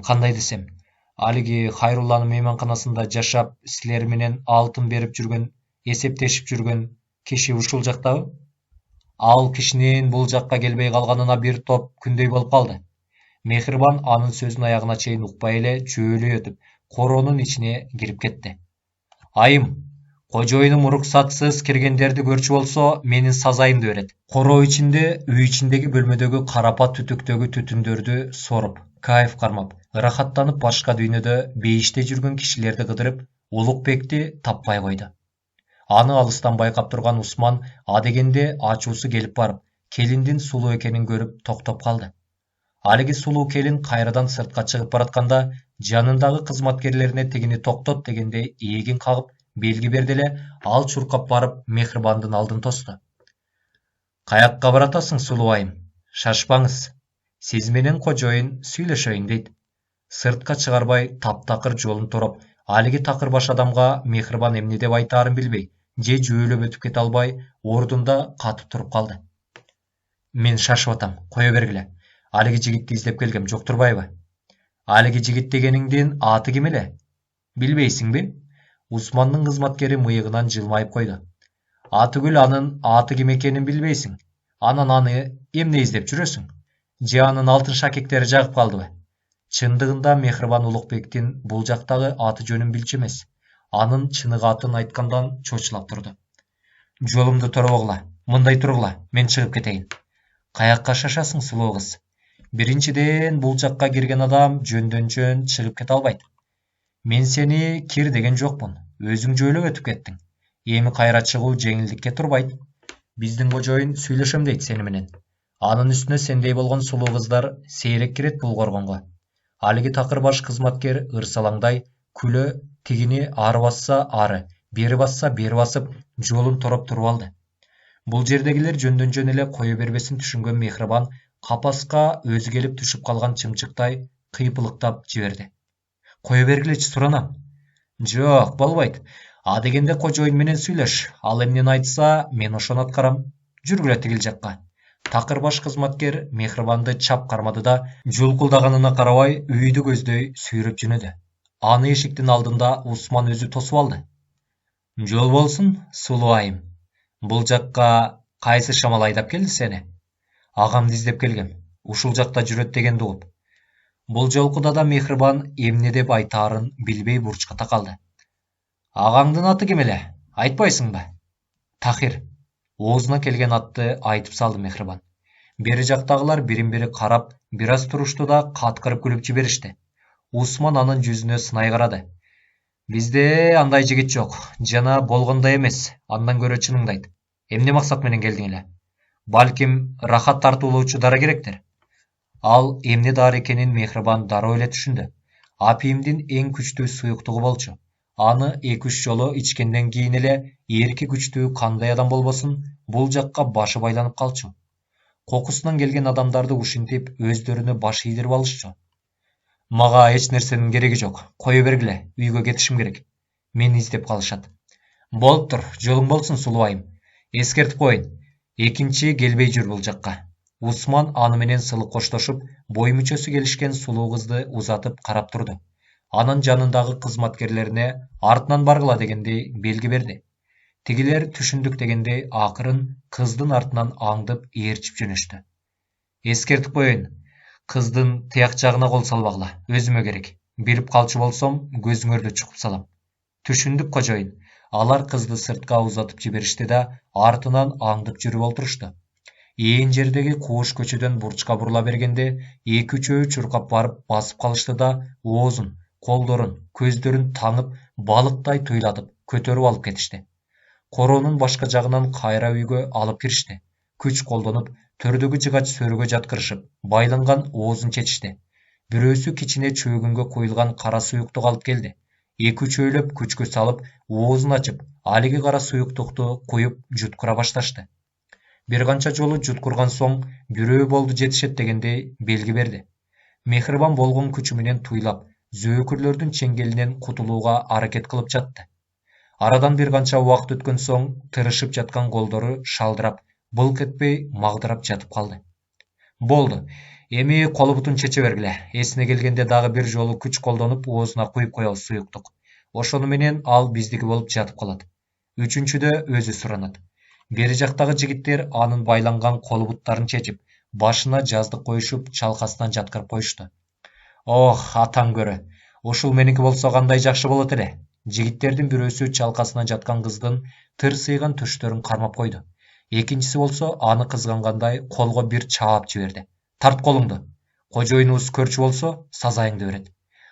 Кандай десем, алиги Хайрулланын мейманканасында жашап, силер менен алтын берип жүргөн, эсептешип жүргөн киши ушул жактабы? Ал кишинин бул жакка келбей калганына бир топ күндөй болуп калды. Мехрибан анын сөзүн аягына чейин укпай эле чөөлөй өтүп, короонун ичине кирип кетти. Айым, кожоюнум уруксатсыз киргендерди көрчү болсо, менин сазайымды берет. Короо ичинде, үй ичиндеги бөлмөдөгү карапа түтүктөгү түтүндөрдү соруп, кайф кармап, ырахаттанып башка дүйнөдө бейиште жүргөн кишилерди кыдырып, Улукбекти таппай койду. Аны алыстан байкап турган Усман адегенде ачуусу келип барып, келиндин сулуу экенин көрүп токтоп калды. Алиги сулуу келин кайрадан сыртка чыгып баратканда, жанындагы кызматкерлерине тигини токтот дегенде ийигин кагып, белги берди эле, ал чуркап барып Мехрибандын алдын тосту. Каякка баратасың, сулуу айым? Шашпаңыз. Сиз менен кожоюн сүйлөшөйүн дейт. Сыртка чыгарбай таптакыр жолун туруп, алиги такыр баш адамга Мехрибан эмне деп айтаарын билбей, же жөөлөп өтүп кете албай, ордунда катып туруп калды. Мен шашып атам, кое бергиле. Алиги жигитти издеп келгем, жок турбайбы? Алиги жигит дегениңдин аты ким эле? Билбейсиңби? Усмандын кызматкери мыйыгынан жылмайып койду. Атүгүл анын аты ким экенин билбейсиң. Анан аны эмне издеп жүрөсүң? Же анын алтын шакектери жагып калдыбы? Чындыгында Мехрибан Улукбектин бул жактагы аты жөнүн билчү эмес. Анын чыныгы атын айткандан чочулап турду. Жолумду торобогула, мындай тургула, мен чыгып кетейин. Каякка шашасың, сулуу кыз? Биринчиден бул жакка кирген адам жөндөн-жөн чыгып кете албайт. Мен сени кир деген жокмун. Өзүң жөөлөп өтүп кеттиң. Эми кайра чыгуу жеңилдикке турбайт. Биздин кожоюн сүйлөшөм дейт сени менен. Анын үстүнө сендей болгон сулуу кыздар сейрек кирет бул коргонго. Алиги такыр баш кызматкер ырсалаңдай күлө тигини ары басса ары, бери басса бери басып, жолун тороп туруп алды. Бул жердегилер жөндөн жөн эле кое бербесин түшүнгөн Мехрибан капаска өзү келип түшүп калган чымчыктай кыйпылыктап жиберди. Кое бергилечи суранам. Жок, болбойт. А дегенде кожоюн менен сүйлөш. Ал эмнени айтса, мен ошону аткарам. Жүргүлө тигил жакка. Такыр баш кызматкер Мехрибанды чап кармады да, жулкулдаганына карабай, үйдү көздөй сүйрөп жөнөдү. Аны эшиктин алдында Усман өзү тосуп алды. Жол болсун, сулуу айым. Бул жакка кайсы шамал айдап келди сени? Агамды издеп келгем. Ушул жакта жүрөт дегенди угуп. Бул жолкуда да Мехрибан эмне деп айтаарын билбей бурчка такалды. Агаңдын аты ким эле? Айтпайсыңбы? Тахир. Оозуна келген атты айтып салды Мехрибан. Бери жактагылар бирин-бири карап, бир аз турушту да каткырып күлүп жиберишти. Усман анын жүзүнө сынай карады. Бизде андай жигит жок, жана болгондой эмес, андан көрө чыныңды айт. Эмне максат менен келдиң эле? Балким рахат тартуулоочу дары керектир. Ал эмне дары экенин Мехрибан дароо эле түшүндү. Апийимдин эң күчтүү суюктугу болчу. Аны 2-3 жолу ичкенден кийин эле эрки күчтүү кандай адам болбосун, бул жакка башы байланып калчу. Кокусунан келген адамдарды ушинтип өздөрүнө баш ийдирип алышчу. Мага эч нерсенин кереги жок. Кое бергиле, үйгө кетишим керек. Мени издеп калышат. Болуптур, жолуң болсун сулуу айым. Эскертип коеюн. Экинчи келбей жүр бул жакка. Усман аны менен сылык коштошуп, бой мүчөсү келишкен сулуу кызды узатып карап турду. Анын жанындагы кызматкерлерине артынан баргыла дегендей белги берди. Тигилер түшүндүк дегендей акырын кыздын артынан аңдып ээрчип жөнөштү. Эскертип коеюн. Кыздын тияк жагына кол салбагыла, өзүмө керек. Билип калчу болсом, көзүңөрдү чукуп салам. Түшүндүк кожоюн. Алар кызды сыртка узатып жиберишти да, артынан аңдып жүрүп олтурушту. Ээн жердеги кууш көчөдөн бурчка бурула бергенде, 2-3 чуркап барып басып калышты да, оозун, колдорун, көздөрүн таңып, балыктай туйлатып, көтөрүп алып кетишти. Короонун башка жагынан кайра үйгө алып киришти. Күч колдонуп, төрдөгү жыгач сөрүгө жаткырышып, байланган оозун чечишти. Бирөөсү кичине чөгүнгө куюлган кара суюктук алып келди. 2-3 күчкө салып, оозун ачып, алиги кара суюктукту куюп жуткура башташты. Бир канча жолу жуткурган соң, бирөө болду жетишет дегендей белги берди. Мехрибан болгон күчү менен туйлап, зөөкүрлөрдүн чеңгелинен кутулууга аракет кылып жатты. Арадан бир канча убакыт өткөн соң, тырышып жаткан колдору шалдырап, былк этпей магдырап жатып калды. Болду. Эми колу бутун чече бергиле. Эсине келгенде дагы бир жолу күч колдонуп оозуна куюп коебуз суюктук. Ошону менен ал биздики болуп жатып калат. Үчүнчүдө өзү суранат. Бери жактагы жигиттер анын байланган колу буттарын чечип, башына жаздык коюшуп, чалкасынан жаткырып коюшту. Ох, атаң көрө. Ушул меники болсо кандай жакшы болот эле. Жигиттердин бирөөсү чалкасынан жаткан кыздын тырсыйган төштөрүн кармап койду. Экинчиси болсо аны кызгангандай колго бир чаап жиберди. Тарт колуңду. Кожоюнубуз көрчү болсо, сазайыңды берет.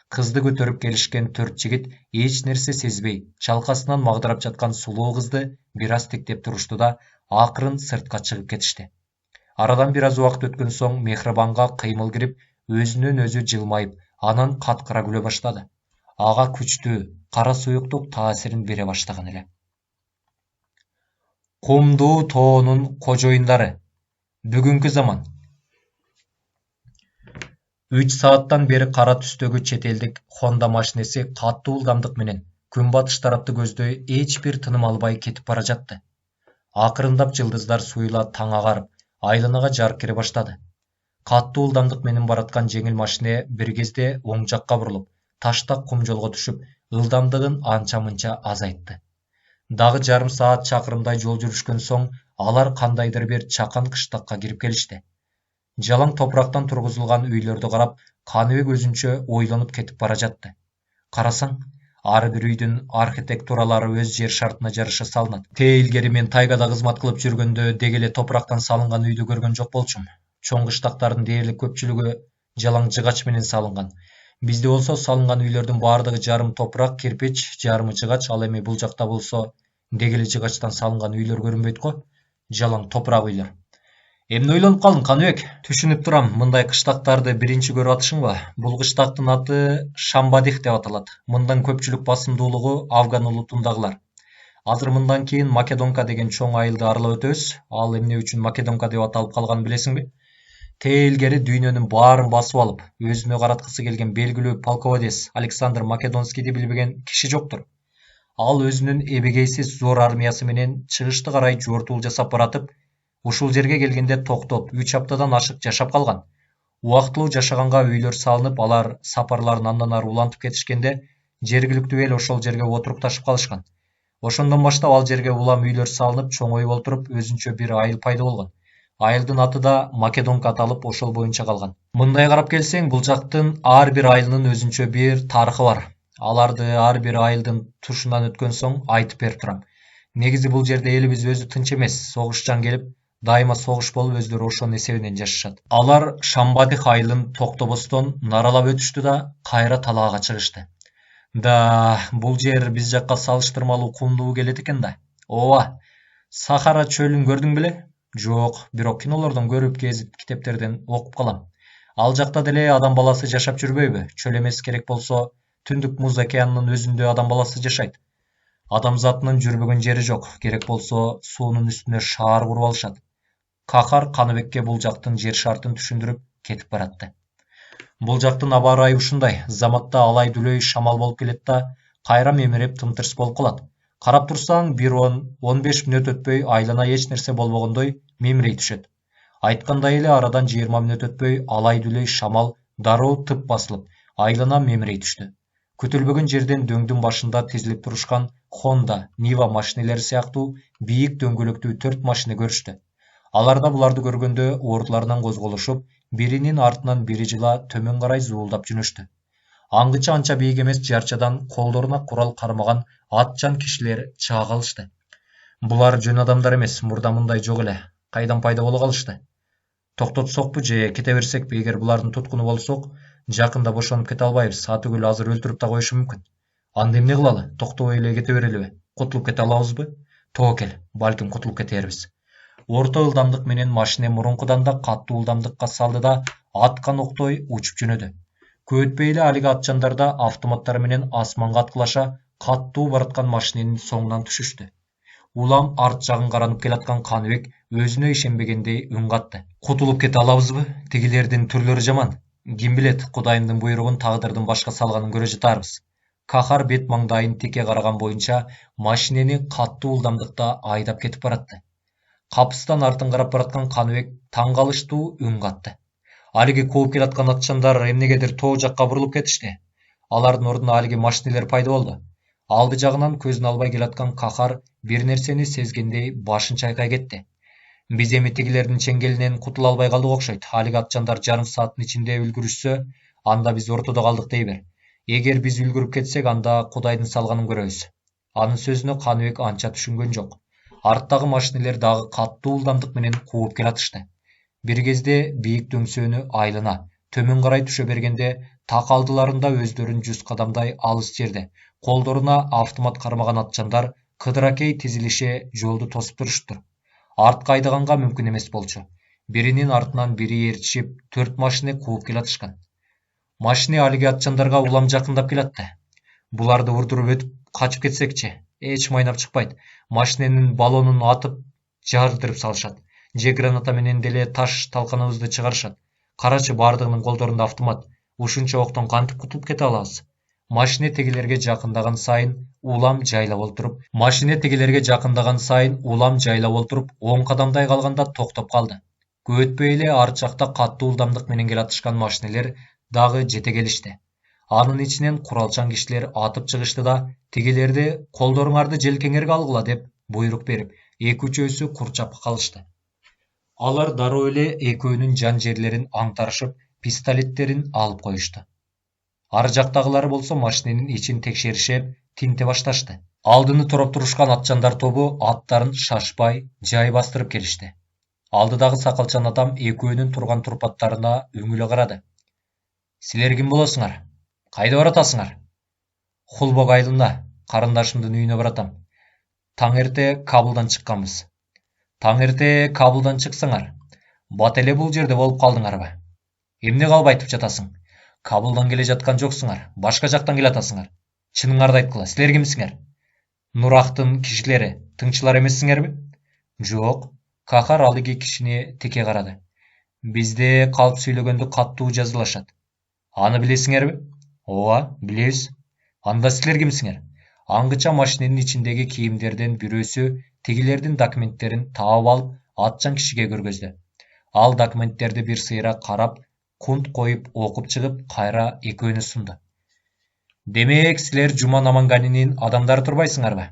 Кызды көтөрүп келишкен 4 жигит эч нерсе сезбей, чалкасынан магдырап жаткан сулуу кызды бир аз тиктеп турушту да, акырын сыртка чыгып кетишти. Арадан бир аз убакыт өткөн соң Мехрибанга кыймыл кирип, өзүнөн өзү жылмайып, анан каткыра күлө баштады. Ага күчтүү, кара суюктук таасирин бере баштаган эле. Кумдуу тоонун кожоюндары. Бүгүнкү заман. 3 сааттан бери кара түстөгү чет элдик Honda машинеси катуу ылдамдык менен күнбатыш тарапты көздөй эч бир тыным албай кетип бара жатты. Акырындап жылдыздар суюла таң агарып, айланага жарык кире баштады. Катуу ылдамдык менен бараткан жеңил машине бир кезде оң жакка бурулуп, таштак кум жолго түшүп, ылдамдыгын анча-мынча азайтты. Дагы жарым саат чакырымдай жол жүрүшкөн соң, алар кандайдыр бир чакан кыштакка кирип келишти. Жалаң топурактан тургузулган үйлөрдү карап, Каныбек өзүнчө ойлонуп кетип бара жатты. Карасаң, ар бир үйдүн архитектуралары өз жер шартына жараша салынат. Илгери мен тайгада кызмат кылып жүргөндө деги эле топурактан салынган үйдү көргөн жок болчумун. Чоң кыштактардын дээрлик көпчүлүгү жалаң жыгач менен салынган. Бизде болсо салынган үйлөрдүн баардыгы жарым топурак, кирпич, жарымы жыгач, ал эми бул жакта болсо деги эле жыгачтан салынган үйлөр көрүнбөйт го. Жалаң топурак үйлөр. Эмне ойлонуп калдың, Каныбек? Түшүнүп турам, мындай кыштактарды биринчи көрүп атышыңбы? Бул кыштактын аты Шамбадих деп аталат. Мындан көпчүлүк басымдуулугу Афган улутундагылар. Азыр мындан кийин Македонка деген чоң айылды аралап өтөбүз. Ал эмне үчүн Македонка деп аталып калганын билесиңби? Тээ илгери дүйнөнүн баарын басып алып, өзүнө караткысы келген белгилүү полководец Александр Македонскийди билбеген киши жоктур. Ал өзүнүн эбегейсиз зор армиясы менен чыгышты карай жортуул жасап баратып, ушул жерге келгенде токтоп 3 аптадан ашык жашап калган. Убактылуу жашаганга үйлөр салынып, алар сапарларын андан ары улантып кетишкенде, жергиликтүү эл ошол жерге отурукташып калышкан. Ошондон баштап ал жерге улам үйлөр салынып, чоңоюп олтуруп, өзүнчө бир айыл пайда болгон. Айылдын аты да Македонка аталып, ошол боюнча калган. Мындай карап келсең, бул жактын ар бир айылынын өзүнчө бир тарыхы бар. Аларды ар бир айылдын тушунан өткөн соң айтып берип турам. Негизи бул жерде элибиз өзү тынч эмес, согушчан келип, дайыма согуш болуп өздөрү ошонун эсебинен жашашат. Алар Шамбатых айылын токтобостон наралап өтүштү да кайра талаага чыгышты. Да, бул жер биз жакка салыштырмалуу кумдуу келет экен да. Ооба, Сахара чөлүн көрдүң беле? Жок, бирок кинолордон көрүп, гезит китептерден окуп калам. Ал жакта деле адам баласы жашап жүрбөйбү? Чөл эмес, керек болсо Түндүк Муз океанынын өзүндө адам баласы жашайт. Адамзатынын жүрбөгөн жери жок, керек болсо суунун үстүнө шаар куруп алышат. Кахар Каныбекке бул жактын жер шартын түшүндүрүп кетип баратты. Бул жактын аба ырайы ушундай, заматта алай дүлөй шамал болуп келет да, кайра мемиреп тымтырс болуп калат. Карап турсаң, бир 10-15 мүнөт өтпөй айлана эч нерсе болбогондой мемирей түшөт. Айткандай эле арадан 20 мүнөт өтпөй алай дүлөй шамал дароо тып басылып, айлана мемирей түштү. Күтүлбөгөн жерден дөңдүн башында тизилип турушкан Honda, Niva машинелери сыяктуу бийик дөңгөлөктүү 4 машина көрүштү. Алар да буларды көргөндө ордуларынан козголушуп, биринин артынан бири жыла төмөн карай зуулдап жөнөштү. Аңгыча анча бийик эмес жарчадан колдоруна курал кармаган атчан кишилер чыга калышты. Булар жөн адамдар эмес, мурда мындай жок эле. Кайдан пайда боло калышты? Токтотсокпу же кете берсекпи? Эгер булардын туткуну болсок, жакында бошонуп кете албайбыз. Атүгүл азыр өлтүрүп да коюшу мүмкүн. Анда эмне кылалы? Токтобой эле кете берелиби? Кутулуп кете алабызбы? Тоокел, балким кутулуп кетербиз. Орто ылдамдык менен машина мурункудан да катуу ылдамдыкка салды да аткан октой учуп жөнөдү. Көп өтпөй эле алиги атчандар да автоматтары менен асманга аткылаша катуу бараткан машиненин соңунан түшүштү. Улам арт жагын каранып келаткан Каныбек өзүнө ишенбегендей үн катты. Кутулуп кете алабызбы? Тигилердин түрлөрү жаман. Ким билет, Кудайымдын буйругун тагдырдын башка салганын көрө жатарбыз. Кахар бет маңдайын тике караган боюнча машинени катуу ылдамдыкта айдап кетип баратты. Капыстан артын карап бараткан Каныбек таң калыштуу үн катты. Алиги кууп келаткан атчандар эмнегедир тоо жакка бурулуп кетишти. Алардын ордуна алиги машинелер пайда болду. Алды жагынан көзүн албай келаткан Кахар бир нерсени сезгендей башын чайкай кетти. Биз эми тигилердин чеңгелинен кутула албай калдык окшойт. Алиги атчандар жарым сааттын ичинде үлгүрүшсө, анда биз ортодо калдык дей бер. Эгер биз үлгүрүп кетсек, анда Кудайдын салганын көрөбүз. Анын сөзүнө Каныбек анча түшүнгөн жок. Арттагы машинелер дагы катуу ылдамдык менен кууп келатышты. Бир кезде бийик дөңсөөнү айлана төмөн карай түшө бергенде, так алдыларында өздөрүн 100 кадамдай алыс жерде колдоруна автомат кармаган атчандар кыдыракей тизилише жолду тосуп туруштур. Артка айдаганга мүмкүн эмес болчу. Биринин артынан бири ээрчишип, 4 машина кууп келатышкан. Машина алиги атчандарга улам жакындап келатты. Буларды урдуруп өтүп качып кетсекчи, эч майнап чыкпайт. Машиненин баллонун атып жардырып салышат. Же граната менен деле таш талканыбызды чыгарышат. Карачы, бардыгынын колдорунда автомат. Ушунча октон кантип кутулуп кете алабыз? Машина тегилерге жакындаган сайын улам жайлап олтуруп, 10 кадамдай калганда токтоп калды. Көп өтпөй эле арт жакта катуу ылдамдык менен келатышкан машинелер дагы жете келишти. Анын ичинен куралчан кишилер атып чыгышты да, тигилерди колдоруңарды желкеңерге алгыла деп буйрук берип, 2-3-өсү курчап калышты. Алар дароо эле экөөнүн жан жерлерин аңтарышып, пистолеттерин алып коюшту. Ар жактагылары болсо машиненин ичин текшеришип, тинте башташты. Алдыны тороп турушкан атчандар тобу аттарын шашпай, жай бастырып келишти. Алдыдагы сакалчан адам экөөнүн турган турпаттарына үңүлө карады. Силер ким болосуңар? Кайда баратасыңар? Хулбок айылына, карындашымдын үйүнө баратам. Таң эрте Кабылдан чыкканбыз. Таң эрте Кабылдан чыксаңар, бат эле бул жерде болуп калдыңарбы? Эмне калып айтып жатасың? Кабылдан келе жаткан жоксуңар, башка жактан келатасыңар. Чыныңарды айткыла, силер кимсиңер? Нурактын кишилери тыңчылар эмессиңерби? Жок. Кахар алыгы кишини теке карады. Бизде калп сүйлөгөндө каттуу жазылышат. Аны билесиңерби? Ооба, билебиз. Анда силер кимсиңер? Аңгыча машиненин ичиндеги кийимдерден бирөөсү тигилердин документтерин таап алып, атчан кишиге көргөздү. Ал документтерди бир сыйра карап, кунт коюп окуп чыгып, кайра экөөнү сунду. Демек, силер Жуман Аманганинин адамдары турбайсыңарбы?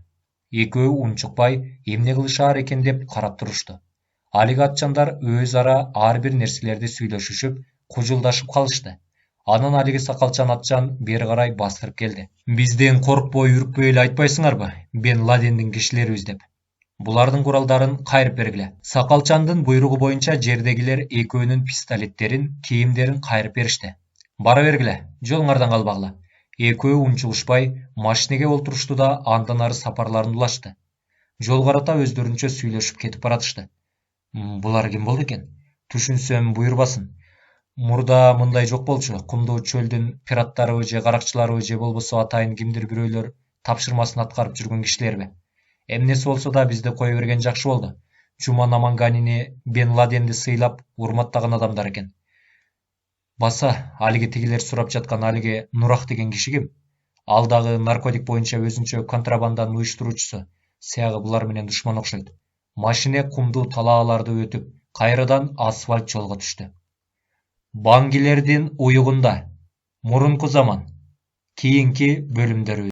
Экөө унчукпай, эмне кылышаар экен деп карап турушту. Алиги атчандар өз ара ар бир нерселерди сүйлөшүшүп, кужулдашып калышты. Анан алиги сакалчан атчан бери карай бастырып келди. Бизден коркпой, үркпөй эле айтпайсыңарбы? Бен Ладендин кишилерибиз деп. Булардын куралдарын кайрып бергиле. Сакалчандын буйругу боюнча жердегилер экөөнүн пистолеттерин, кийимдерин кайрып беришти. Бара бергиле, жолуңардан калбагыла. Экөө унчугушпай, машинеге олтурушту да андан ары сапарларын улашты. Жол карата өздөрүнчө сүйлөшүп кетип баратышты. Булар ким болду экен? Түшүнсөм буйрбасын. Мурда мындай жок болчу. Кумдуу чөлдүн пираттарыбы же каракчыларыбы же болбосо атайын кимдир бирөөлөр тапшырмасын аткарып жүргөн кишилерби? Эмнеси болсо да бизди кое берген жакшы болду. Жуман Аманганини Бен Ладенди сыйлап, урматтаган адамдар экен. Баса, алиги тигилер сурап жаткан алиги Нурак деген киши ким? Ал дагы наркотик боюнча өзүнчө контрабанданын уюштуруучусу. Сыягы булар менен душман окшойт. Машине кумдуу талааларды өтүп, кайрадан асфальт жолго түштү. Баңгилердин уюгунда. Мурунку заман. Кийинки бөлүмдөр